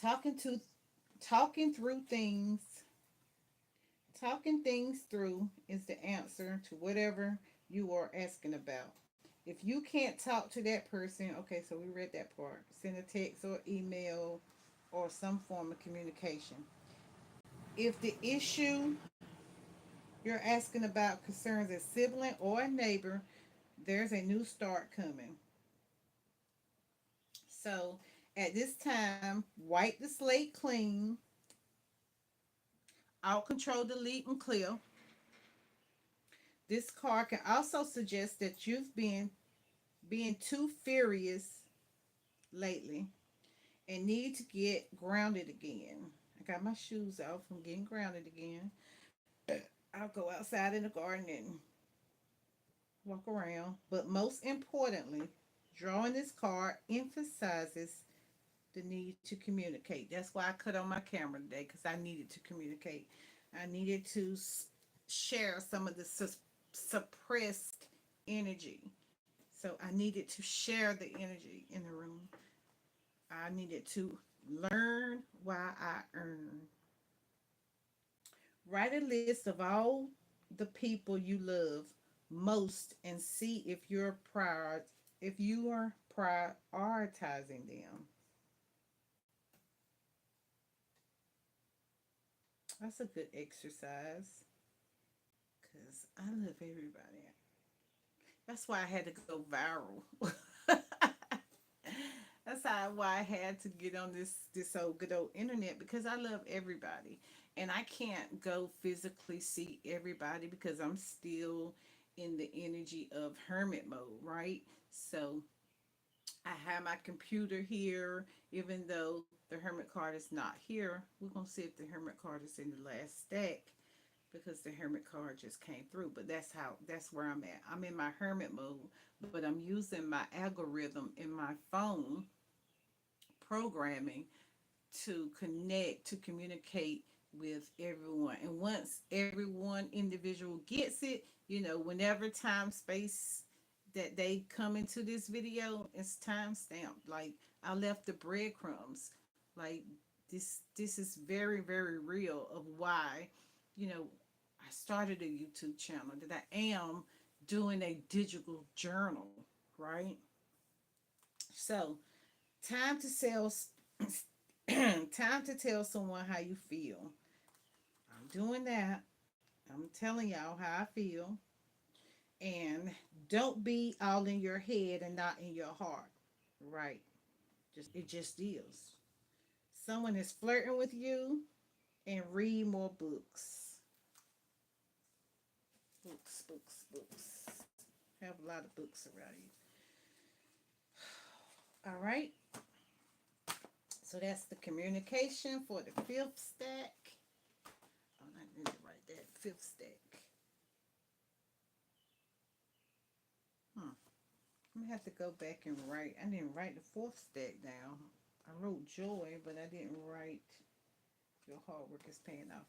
Talking to talking through things. Talking things through is the answer to whatever you are asking about. If you can't talk to that person, okay, so we read that part. Send a text or email or some form of communication. If the issue you're asking about concerns a sibling or a neighbor, there's a new start coming. So at this time, wipe the slate clean, out control, delete, and clear. This card can also suggest that you've been being too furious lately and need to get grounded again. I got my shoes off. I'm getting grounded again. I'll go outside in the garden and walk around. But most importantly, drawing this card emphasizes the need to communicate. That's why I cut on my camera today because I needed to communicate. I needed to share some of the suppressed energy. So I needed to share the energy in the room. I needed to learn why I earn. Write a list of all the people you love most and see if you are prioritizing them. That's a good exercise because I love everybody. That's why I had to go viral. Why I had to get on this old good old internet because I love everybody, and I can't go physically see everybody because I'm still in the energy of hermit mode, right? So I have my computer here, even though the hermit card is not here. We're gonna see if the hermit card is in the last stack because the hermit card just came through. But that's where I'm at. I'm in my hermit mode, but I'm using my algorithm in my phone programming to connect, to communicate with everyone. And once everyone individual gets it, whenever time space that they come into this video, it's time stamped. Like I left the breadcrumbs. Like this is very, very real of why, you know, I started a YouTube channel, that I am doing a digital journal, right? So time to sell time to tell someone how you feel. I'm doing that. I'm telling y'all how I feel. And don't be all in your head and not in your heart. Right. It just is. Someone is flirting with you and read more books. Books. I have a lot of books around you. All right. So that's the communication for the fifth stack. Oh, I need to write that fifth stack. Hmm. I'm gonna have to go back and write. I didn't write the fourth stack down. I wrote joy, but I didn't write your hard work is paying off.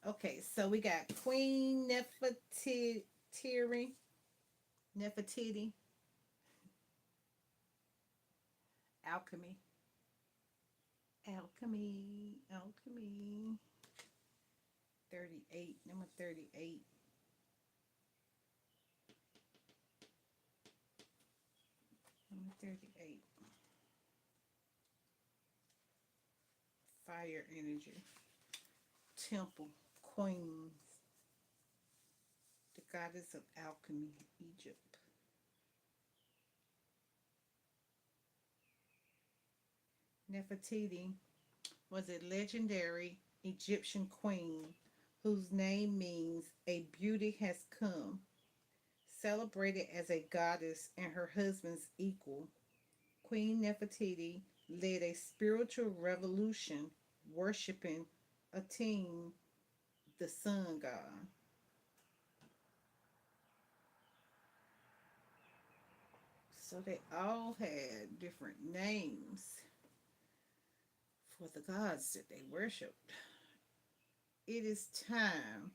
Okay, so we got Queen Nefertiti, Alchemy, Alchemy. 38, number 38, number 38. Fire energy, Temple, Queens, the goddess of alchemy, Egypt. Nefertiti was a legendary Egyptian queen whose name means a beauty has come. Celebrated as a goddess and her husband's equal, Queen Nefertiti led a spiritual revolution worshiping Aten, the sun god. So they all had different names for the gods that they worshiped. It is time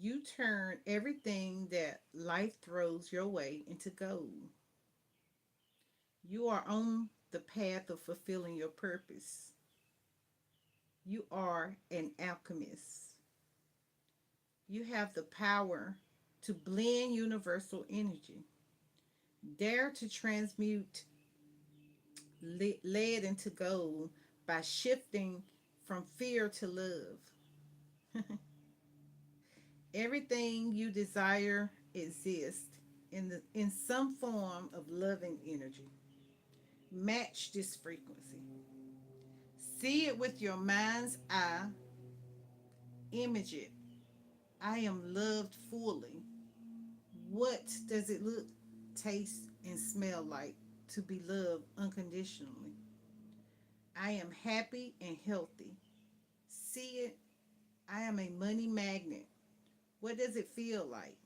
you turn everything that life throws your way into gold. You are on the path of fulfilling your purpose. You are an alchemist. You have the power to blend universal energy. Dare to transmute lead into gold by shifting from fear to love. Everything you desire exists in some form of loving energy. Match this frequency. See it with your mind's eye. Image it. I am loved fully. What does it look, taste, and smell like to be loved unconditionally? I am happy and healthy. See it. I am a money magnet. What does it feel like?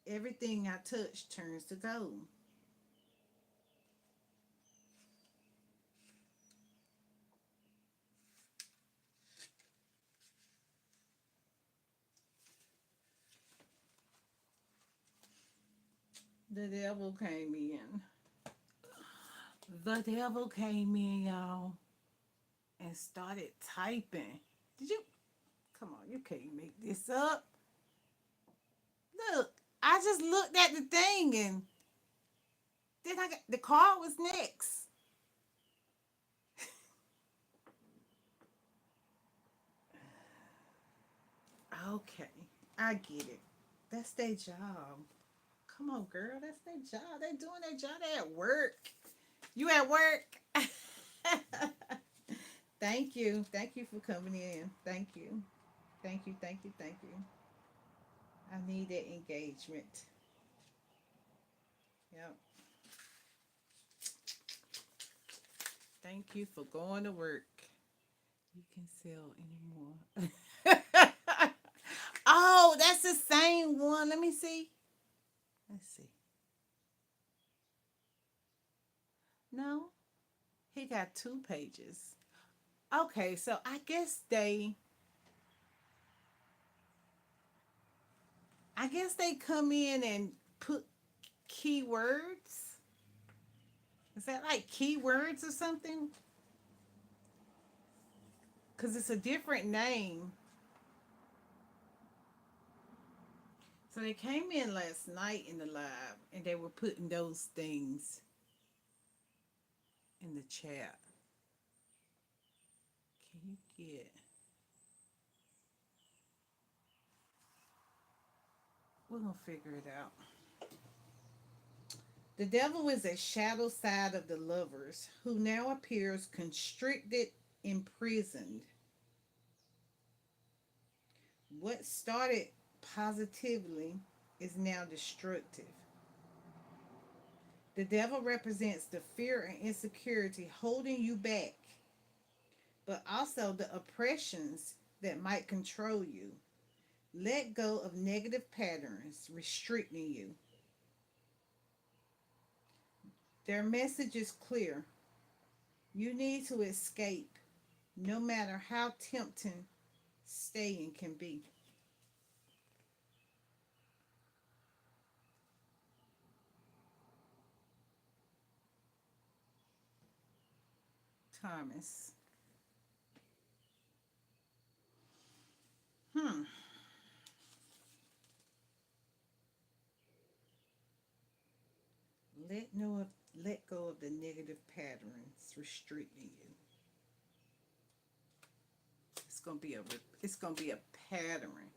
Everything I touch turns to gold. The devil came in. The devil came in, y'all, and started typing. Did you? Come on, you can't make this up. Look, I just looked at the thing and then I got the card was next. Okay, I get it. That's their job. Come on, girl, that's their job. They doing their job. They at work. You at work? Thank you. Thank you for coming in. Thank you. Thank you. Thank you. Thank you. I need that engagement. Yep. Thank you for going to work. You can sell anymore. Oh, that's the same one. Let me see. Let's see. No, he got two pages. Okay, so I guess they come in and put keywords. Is that like keywords or something? Cuz it's a different name. So they came in last night in the live and they were putting those things in the chat. Can you get We're going to figure it out. The devil is a shadow side of the lovers who now appears constricted, imprisoned. What started positively is now destructive. The devil represents the fear and insecurity holding you back, but also the oppressions that might control you. Let go of negative patterns restricting you. Their message is clear. You need to escape, no matter how tempting staying can be. Thomas. Hmm. Let no of, Let go of the negative patterns restricting you. It's gonna be a it's gonna be a pattern.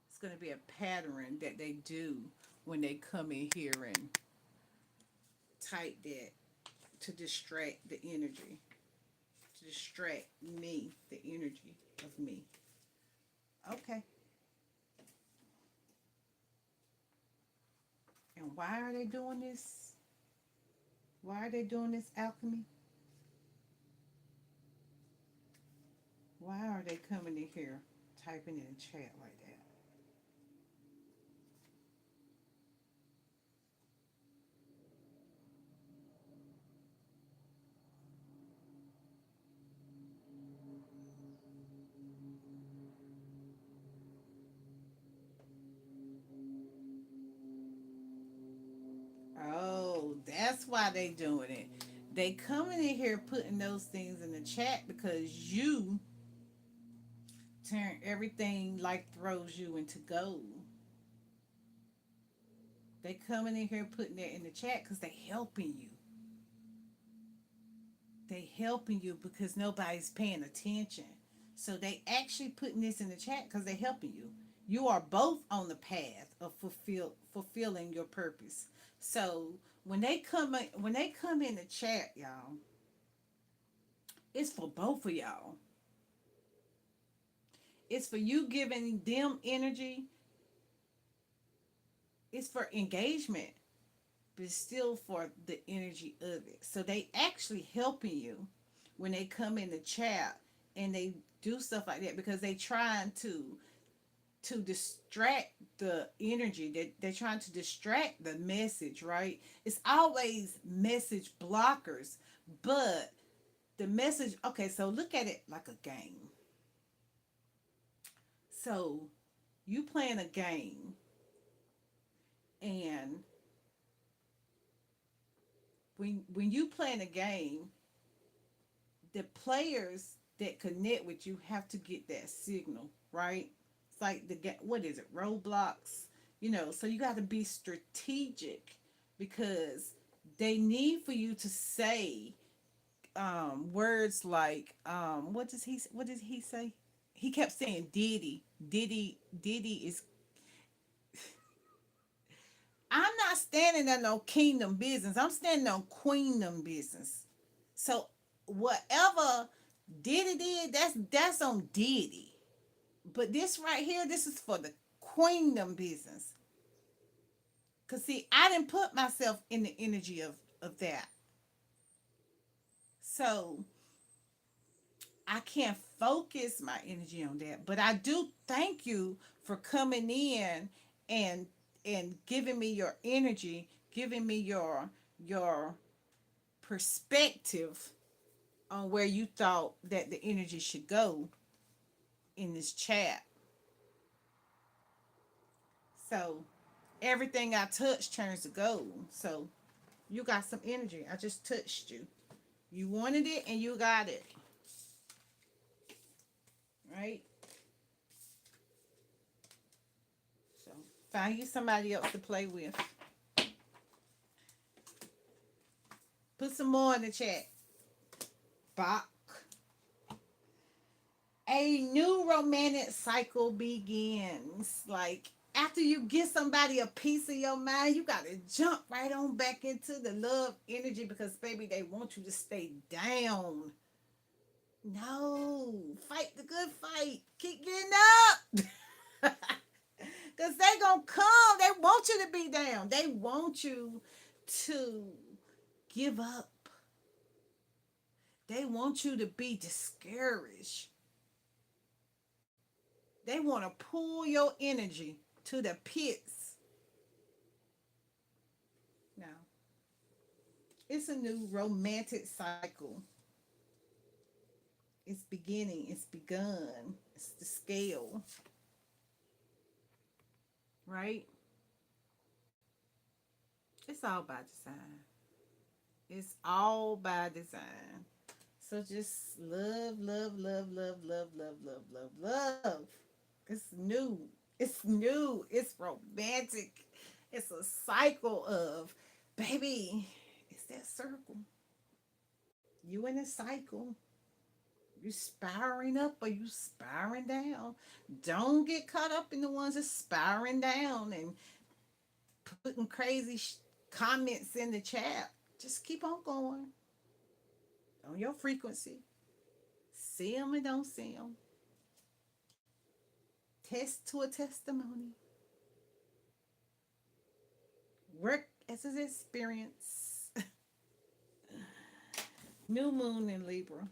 It's gonna be a pattern that they do when they come in here and type that to distract the energy, to distract me, the energy of me. Okay. And why are they doing this? Why are they doing this alchemy? Why are they coming in here typing in the chat like that? Oh, that's why they doing it. They coming in here putting those things in the chat because you turn everything like throws you into gold. They coming in here putting that in the chat because they helping you. They helping you because nobody's paying attention. So they actually putting this in the chat because they helping you. You are both on the path of fulfilling your purpose. So when they come in the chat, y'all, it's for both of y'all. It's for you giving them energy. It's for engagement, but it's still for the energy of it. So they actually helping you when they come in the chat and they do stuff like that because they trying to distract the energy. They're trying to distract the message, right? It's always message blockers, but the message, okay, so look at it like a game. So you playing a game, and when you playing a game, the players that connect with you have to get that signal, right? It's like the what is it, Roblox, so you got to be strategic because they need for you to say words like what does he say? He kept saying Diddy is. I'm not standing on no kingdom business. I'm standing on queendom business. So whatever Diddy did, that's on Diddy. But this right here, this is for the queendom business. Cause see, I didn't put myself in the energy of that. So I can't focus my energy on that. But I do thank you for coming in and giving me your energy, giving me your perspective on where you thought that the energy should go in this chat. So everything I touch turns to gold. So you got some energy. I just touched you. You wanted it and you got it. Right? So find you somebody else to play with. Put some more in the chat. Bach. A new romantic cycle begins. Like after you get somebody a piece of your mind, you gotta jump right on back into the love energy because baby, they want you to stay down. No, fight the good fight. Keep getting up. Cause they gonna come. They want you to be down. They want you to give up. They want you to be discouraged. They want to pull your energy to the pits. Now, it's a new romantic cycle. It's beginning. It's begun. It's the scale, right? It's all by design. It's all by design. So just love, love, love, love, love, love, love, love, love. It's new. It's new. It's romantic. It's a cycle of, baby, it's that circle. You in a cycle. You spiraling up or you spiraling down. Don't get caught up in the ones that's spiraling down and putting crazy comments in the chat. Just keep on going on your frequency. See them and don't see them. Test to a testimony. Work as an experience. New moon in Libra.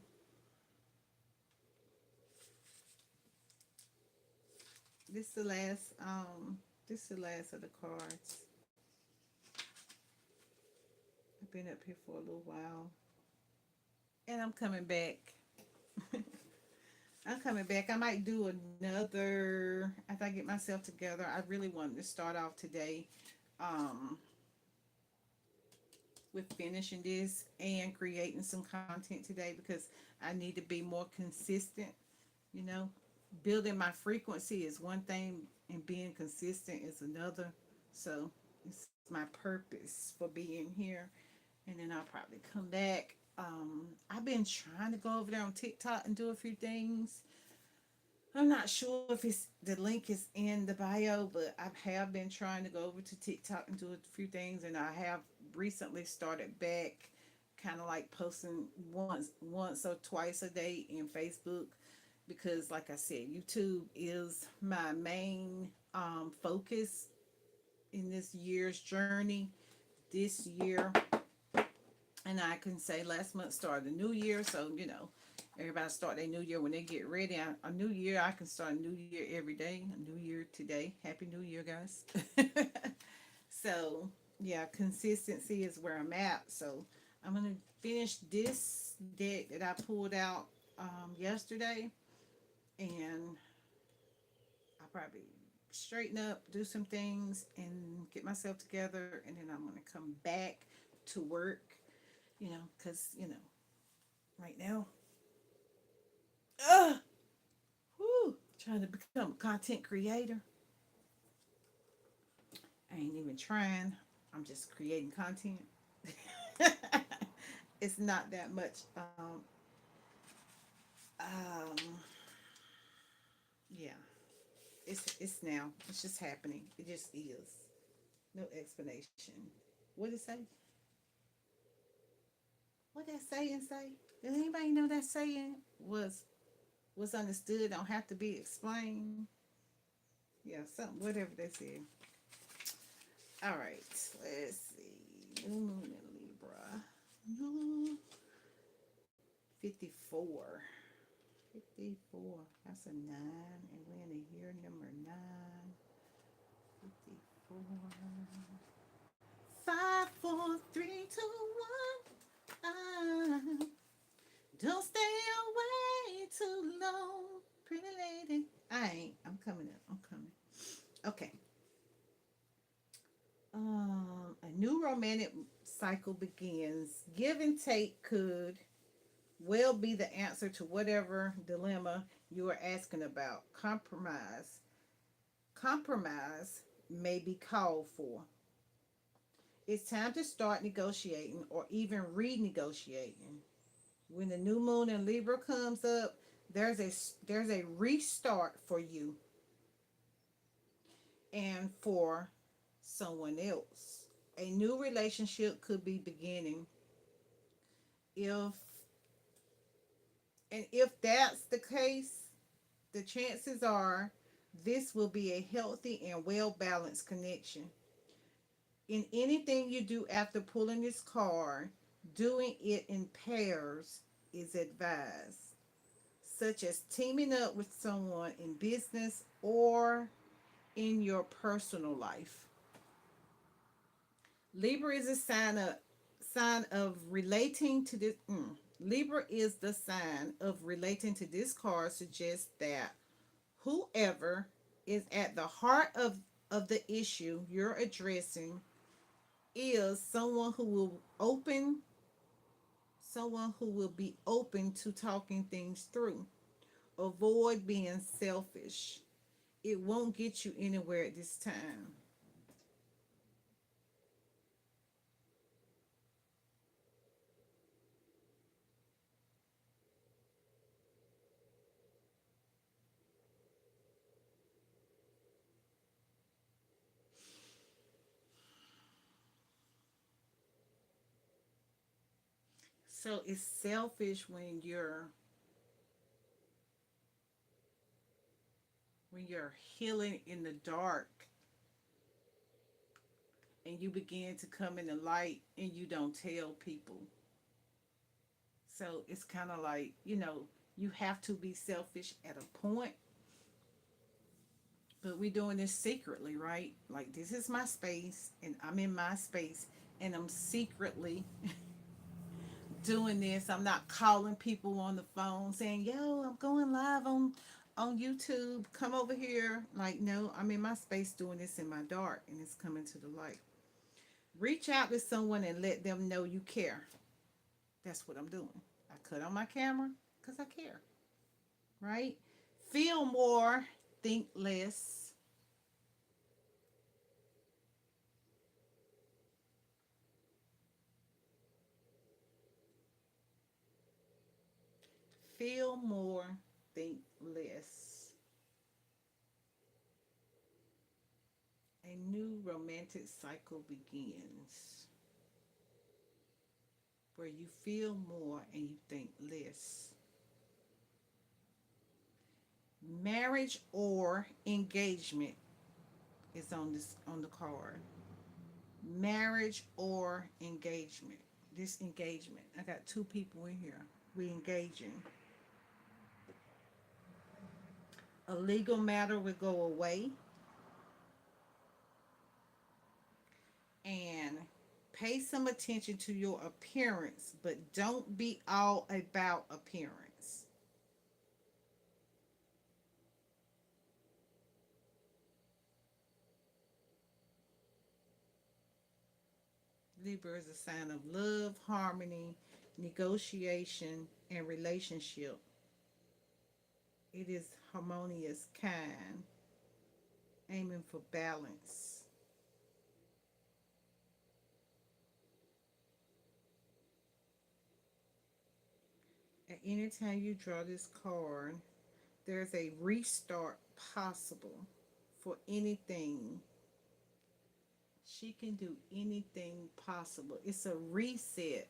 This is the last this is the last of the cards. I've been up here for a little while. And I'm coming back. I'm coming back. I might do another after I get myself together. I really wanted to start off today with finishing this and creating some content today because I need to be more consistent. You know, building my frequency is one thing and being consistent is another. So it's my purpose for being here. And then I'll probably come back. I've been trying to go over there on TikTok and do a few things. I'm not sure if it's the link is in the bio, but I have been trying to go over to TikTok and do a few things, and I have recently started back, kind of like posting once or twice a day in Facebook, because, like I said, YouTube is my main focus in this year's journey. This year, and I can say last month started a new year, so everybody start their new year when they get ready. A new year, I can start a new year every day. A new year today. Happy New Year, guys. So yeah, consistency is where I'm at. So I'm gonna finish this deck that I pulled out yesterday, and I'll probably straighten up, do some things, and get myself together, and then I'm gonna come back to work. Because right now, uh, trying to become a content creator. I ain't even trying. I'm just creating content. It's not that much. Um, yeah, it's now. It's just happening. It just is. No explanation. What did it say? What that saying say? Does anybody know that saying was understood? Don't have to be explained. Yeah, something whatever they said. All right, let's see. New moon in Libra. No, 54. 54. That's a 9. And we're in the year number 9. 54. 5, 4, 3, 2, 1. Don't stay away too long. Pretty lady. I ain't. I'm coming up. I'm coming. Okay. A new romantic cycle begins. Give and take could well be the answer to whatever dilemma you are asking about. Compromise may be called for. It's time to start negotiating or even renegotiating. When the new moon in Libra comes up, there's a restart for you and for someone else. A new relationship could be beginning. If if that's the case, the chances are this will be a healthy and well balanced connection. In anything you do after pulling this card, doing it in pairs is advised, such as teaming up with someone in business or in your personal life. Libra is a sign of relating to this. Libra is the sign of relating to this card suggests that whoever is at the heart of the issue you're addressing is someone who will be open to talking things through. Avoid being selfish. It won't get you anywhere at this time. So it's selfish when you're healing in the dark and you begin to come in the light and you don't tell people. So it's kind of like, you have to be selfish at a point, but we're doing this secretly, right? Like, this is my space and I'm in my space and I'm secretly doing this. I'm not calling people on the phone saying, "Yo, I'm going live on YouTube. Come over here." Like, no, I'm in my space doing this in my dark and it's coming to the light. Reach out to someone and let them know you care. That's what I'm doing. I cut on my camera because I care, right? Feel more, think less. Feel more, think less. A new romantic cycle begins where you feel more and you think less. Marriage or engagement is on the card. Marriage or engagement. This engagement. I got two people in here. We engaging. A legal matter will go away, and pay some attention to your appearance, but don't be all about appearance. Libra is a sign of love, harmony, negotiation, and relationship. It is harmonious, kind, aiming for balance. At any time you draw this card, there's a restart possible for anything. She can do anything possible. It's a reset.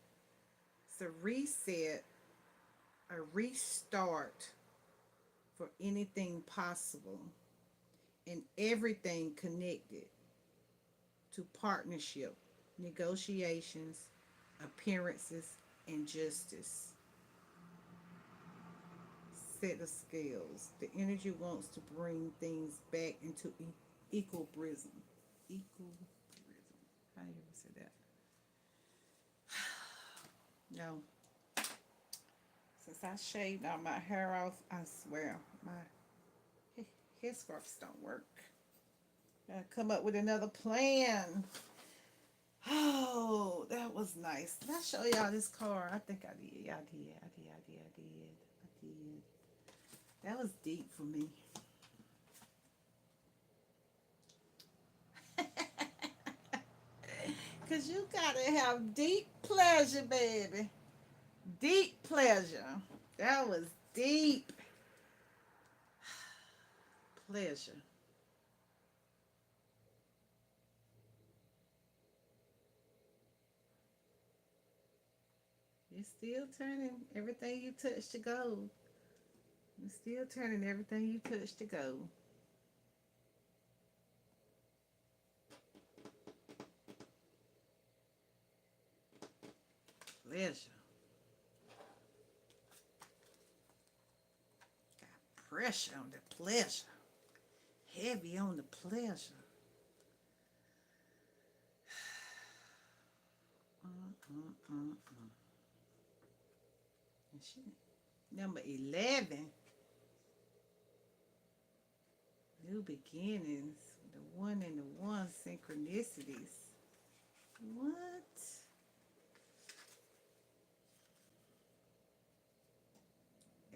It's a reset, a restart for anything possible and everything connected to partnership, negotiations, appearances, and justice. Set of scales. The energy wants to bring things back into equilibrism. Equilibrism. How do you ever say that? No. Since I shaved all my hair off, I swear my hair scarves don't work. Gotta come up with another plan. Oh, that was nice. Did I show y'all this card? I think I did. I did. I did. That was deep for me. Cause you gotta have deep pleasure, baby. Deep pleasure. That was deep pleasure. You're still turning everything you touch to gold. You're still turning everything you touch to gold. Pleasure. Got pressure on the pleasure. Heavy on the pleasure. Mm-mm-mm-mm. And she, number 11. New beginnings. The one and the one synchronicities. What?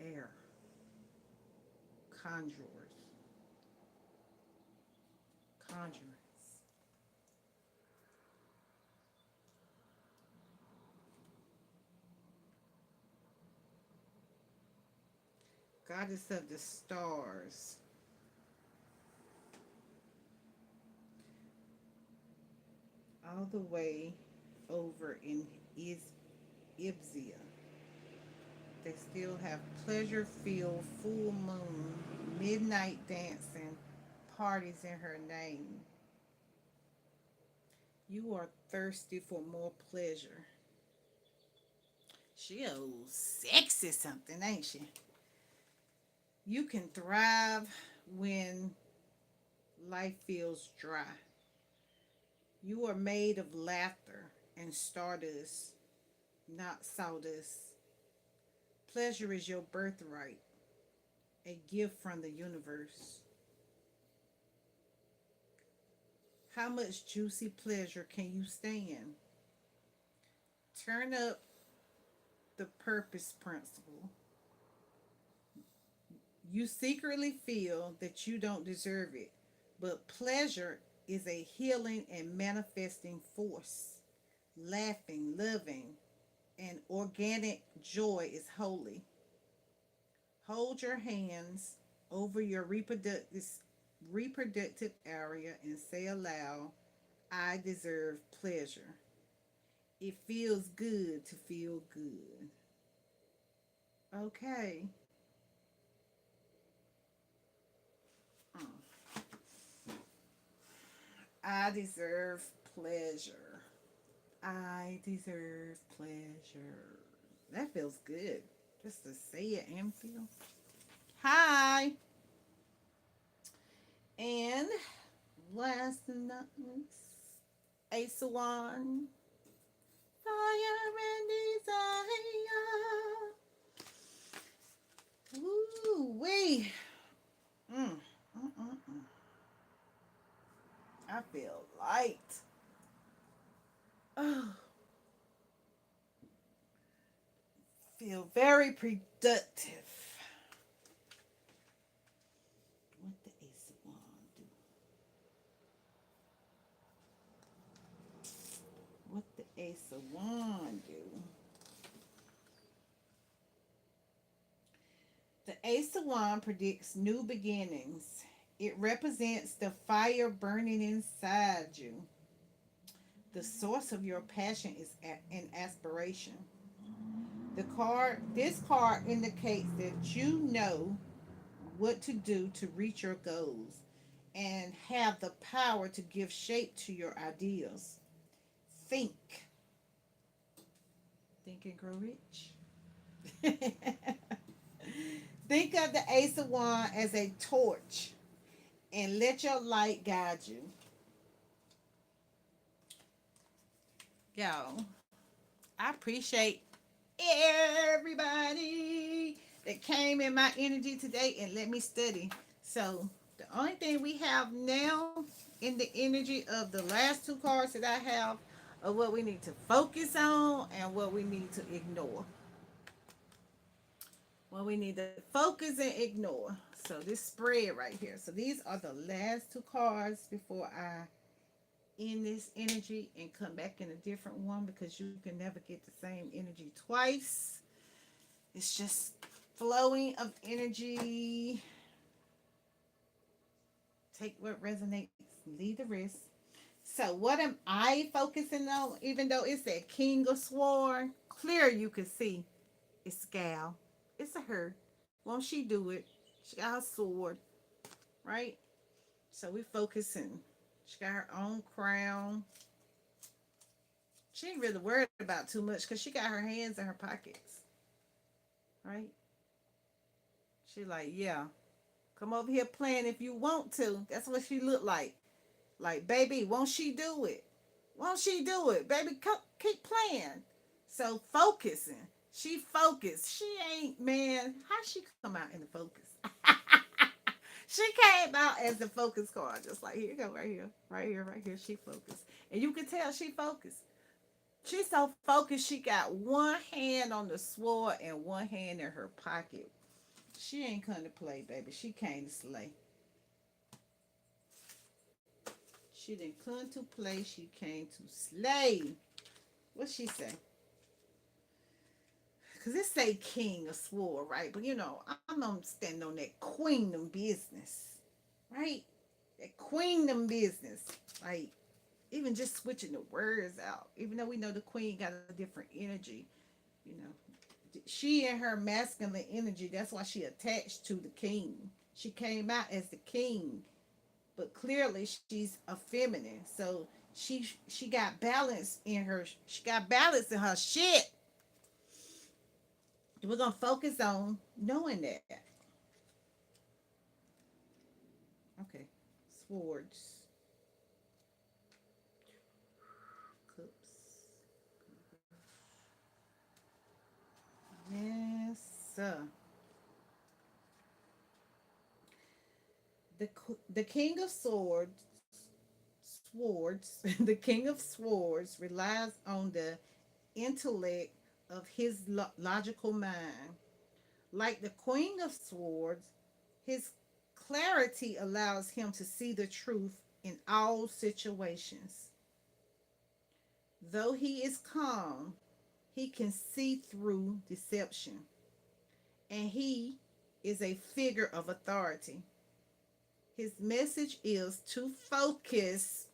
Air. Conjurers. Conjurers. Goddess of the stars. All the way over in Ibzia. They still have pleasure filled full moon, midnight dancing, parties in her name. You are thirsty for more pleasure. She old sexy something, ain't she? You can thrive when life feels dry. You are made of laughter and stardust, not sawdust. Pleasure is your birthright, a gift from the universe. How much juicy pleasure can you stand? Turn up the purpose principle. You secretly feel that you don't deserve it, but pleasure is a healing and manifesting force. Laughing, loving, and organic joy is holy. Hold your hands over your reproductive reproductive area and say aloud, I deserve pleasure. It feels good to feel good. Okay. Uh, I deserve pleasure. I deserve pleasure. That feels good. Just to say it and feel. Hi. And last but not least, Ace of Wands. Fire and desire. Ooh, wee. Mm, mm. I feel light. Oh, feel very productive. What the Ace of Wands do? What the Ace of Wands do? The Ace of Wands predicts new beginnings. It represents the fire burning inside you. The source of your passion is an aspiration. This card indicates that you know what to do to reach your goals and have the power to give shape to your ideas. Think. Think and grow rich. Think of the Ace of Wands as a torch and let your light guide you. Y'all, I appreciate everybody that came in my energy today and let me study. So the only thing we have now in the energy of the last two cards that I have are what we need to focus on and what we need to ignore. What we need to focus and ignore. So this spread right here. So these are the last two cards before I end this energy and come back in a different one because you can never get the same energy twice. It's just flowing of energy. Take what resonates, leave the rest. So what am I focusing on? Even though it's that King of Sword, clear you can see it's Gal. It's a her. Won't she do it? She got her sword, right? So we focusing. She got her own crown. She ain't really worried about too much because she got her hands in her pockets, right? She like, yeah, come over here playing if you want to. That's what she looked like. Like, baby, won't she do it? Won't she do it? Baby, keep playing. So focusing. She focused. She ain't, man, how she come out in the focus? She came out as the focus card. Just like, here you go, right here. Right here, right here. She focused. And you can tell she focused. She's so focused, she got one hand on the sword and one hand in her pocket. She ain't come to play, baby. She came to slay. She didn't come to play. She came to slay. What she say? Cause it say king of sword, right? But you know, I'm standing on that queendom business, right? That queendom business, like even just switching the words out. Even though we know the queen got a different energy, you know, she and her masculine energy. That's why she attached to the king. She came out as the king, but clearly she's a feminine. So she got balance in her. She got balance in her shit. We're gonna focus on knowing that. Okay, swords, cups. Yes, sir. The the king of swords, the king of swords relies on the intellect of his logical mind. Like the queen of swords, his clarity allows him to see the truth in all situations. Though he is calm, he can see through deception, and he is a figure of authority. His message is to focus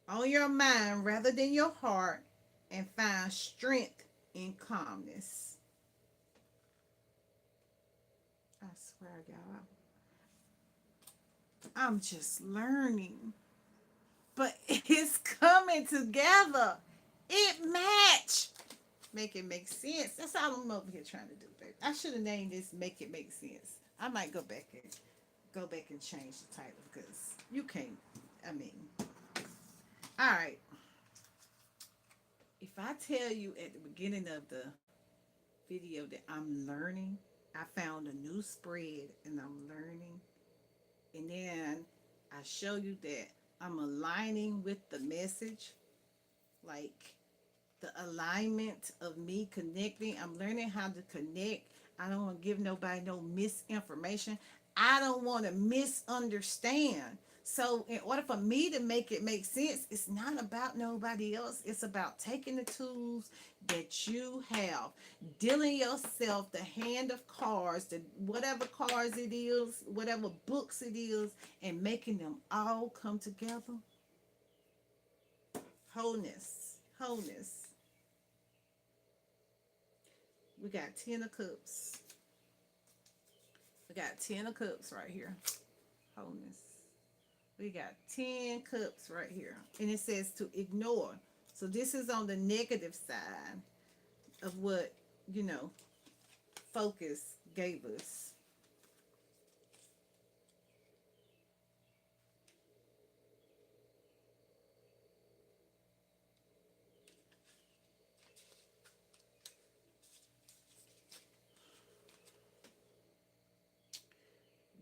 on your mind rather than your heart and find strength in calmness. I swear, y'all, I'm just learning. But it's coming together. It match. Make it make sense. That's all I'm over here trying to do, baby. I should have named this "Make It Make Sense." I might go back and change the title because you can't. I mean, all right. If I tell you at the beginning of the video that I'm learning, I found a new spread and I'm learning, and then I show you that I'm aligning with the message, like the alignment of me connecting. I'm learning how to connect. I don't want to give nobody no misinformation. I don't want to misunderstand. So, in order for me to make it make sense, it's not about nobody else. It's about taking the tools that you have, dealing yourself the hand of cards, the whatever cards it is, whatever books it is, and making them all come together. Wholeness, wholeness. We got 10 of cups. We got 10 of cups right here. Wholeness. We got 10 cups right here. And it says to ignore. So this is on the negative side of what, you know, focus gave us.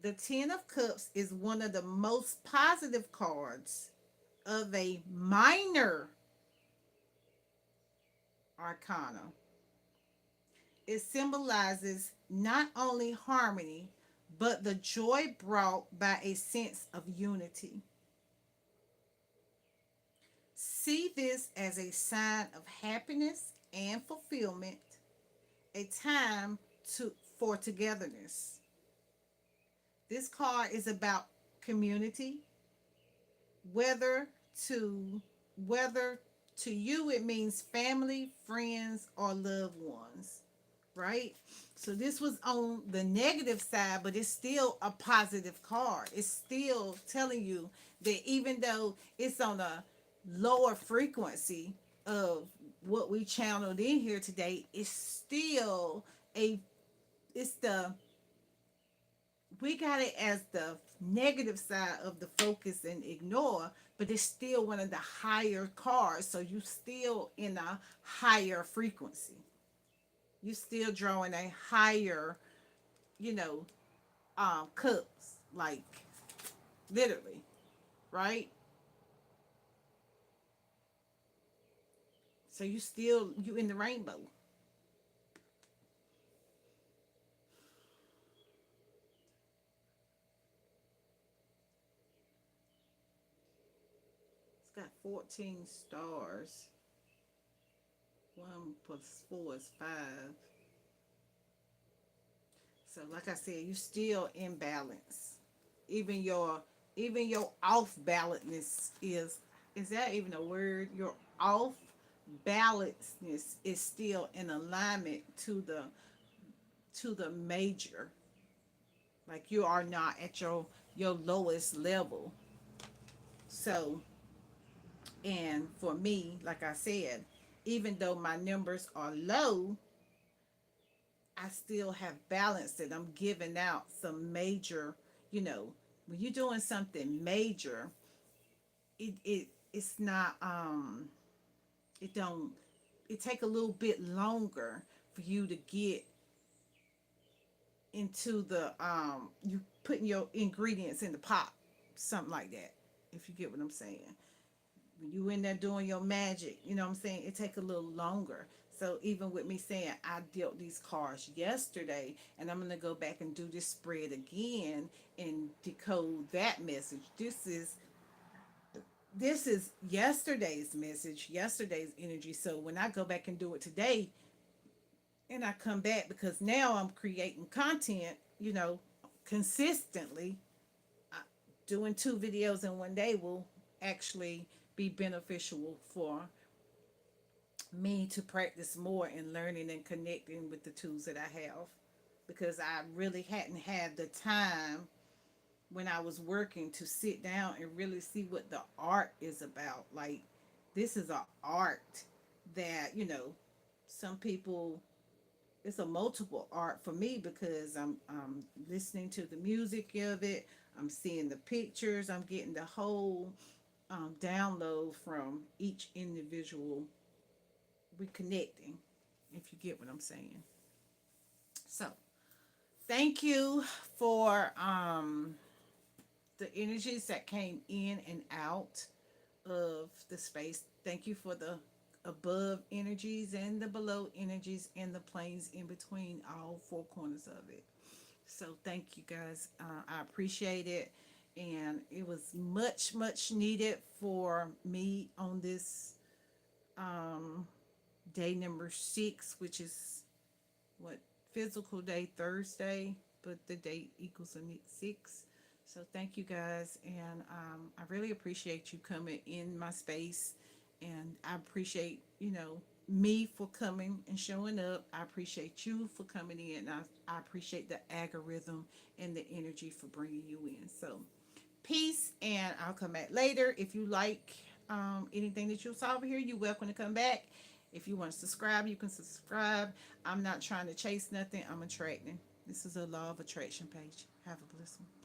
The 10 of cups is one of the most positive cards of a minor arcana. It symbolizes not only harmony, but the joy brought by a sense of unity. See this as a sign of happiness and fulfillment, a time for togetherness. This card is about community, whether to whether to you it means family, friends, or loved ones, right? So this was on the negative side, but it's still a positive card. It's still telling you that even though it's on a lower frequency of what we channeled in here today, it's still a it's the we got it as the negative side of the focus and ignore, but it's still one of the higher cards. So you still in a higher frequency. You still drawing a higher, you know, cups, like literally, right? So you in the rainbow. It's got 14 stars. 1 plus 4 is 5. So like I said, you still in balance. Even your even your off balancedness is that even a word? Your off balancedness is still in alignment to the major. Like you are not at your lowest level. So, and for me, like I said, even though my numbers are low, I still have balance that I'm giving out some major, when you're doing something major, it's not it don't it take a little bit longer for you to get into the you putting your ingredients in the pot, something like that. If you get what I'm saying. When you in there doing your magic, you know what I'm saying? It take a little longer. So even with me saying I dealt these cards yesterday and I'm gonna go back and do this spread again and decode that message. This is yesterday's message, yesterday's energy. So when I go back and do it today and I come back because now I'm creating content, consistently. I, doing 2 videos in one day will actually be beneficial for me to practice more in learning and connecting with the tools that I have, because I really hadn't had the time when I was working to sit down and really see what the art is about. Like, this is an art that, some people, it's a multiple art for me, because I'm listening to the music of it, I'm seeing the pictures, I'm getting the whole download from each individual reconnecting, if you get what I'm saying. So, thank you for the energies that came in and out of the space. Thank you for the above energies and the below energies and the planes in between all 4 corners of it. So thank you guys. I appreciate it. And it was much, much needed for me on this um, day number 6, which is what, physical day Thursday, but the date equals a 6. So thank you guys, and I really appreciate you coming in my space, and I appreciate me for coming and showing up. I appreciate you for coming in. I appreciate the algorithm and the energy for bringing you in. So peace, and I'll come back later. If you like anything that you saw over here, you're welcome to come back. If you want to subscribe, you can subscribe. I'm not trying to chase nothing, I'm attracting. This is a law of attraction page. Have a blessed one.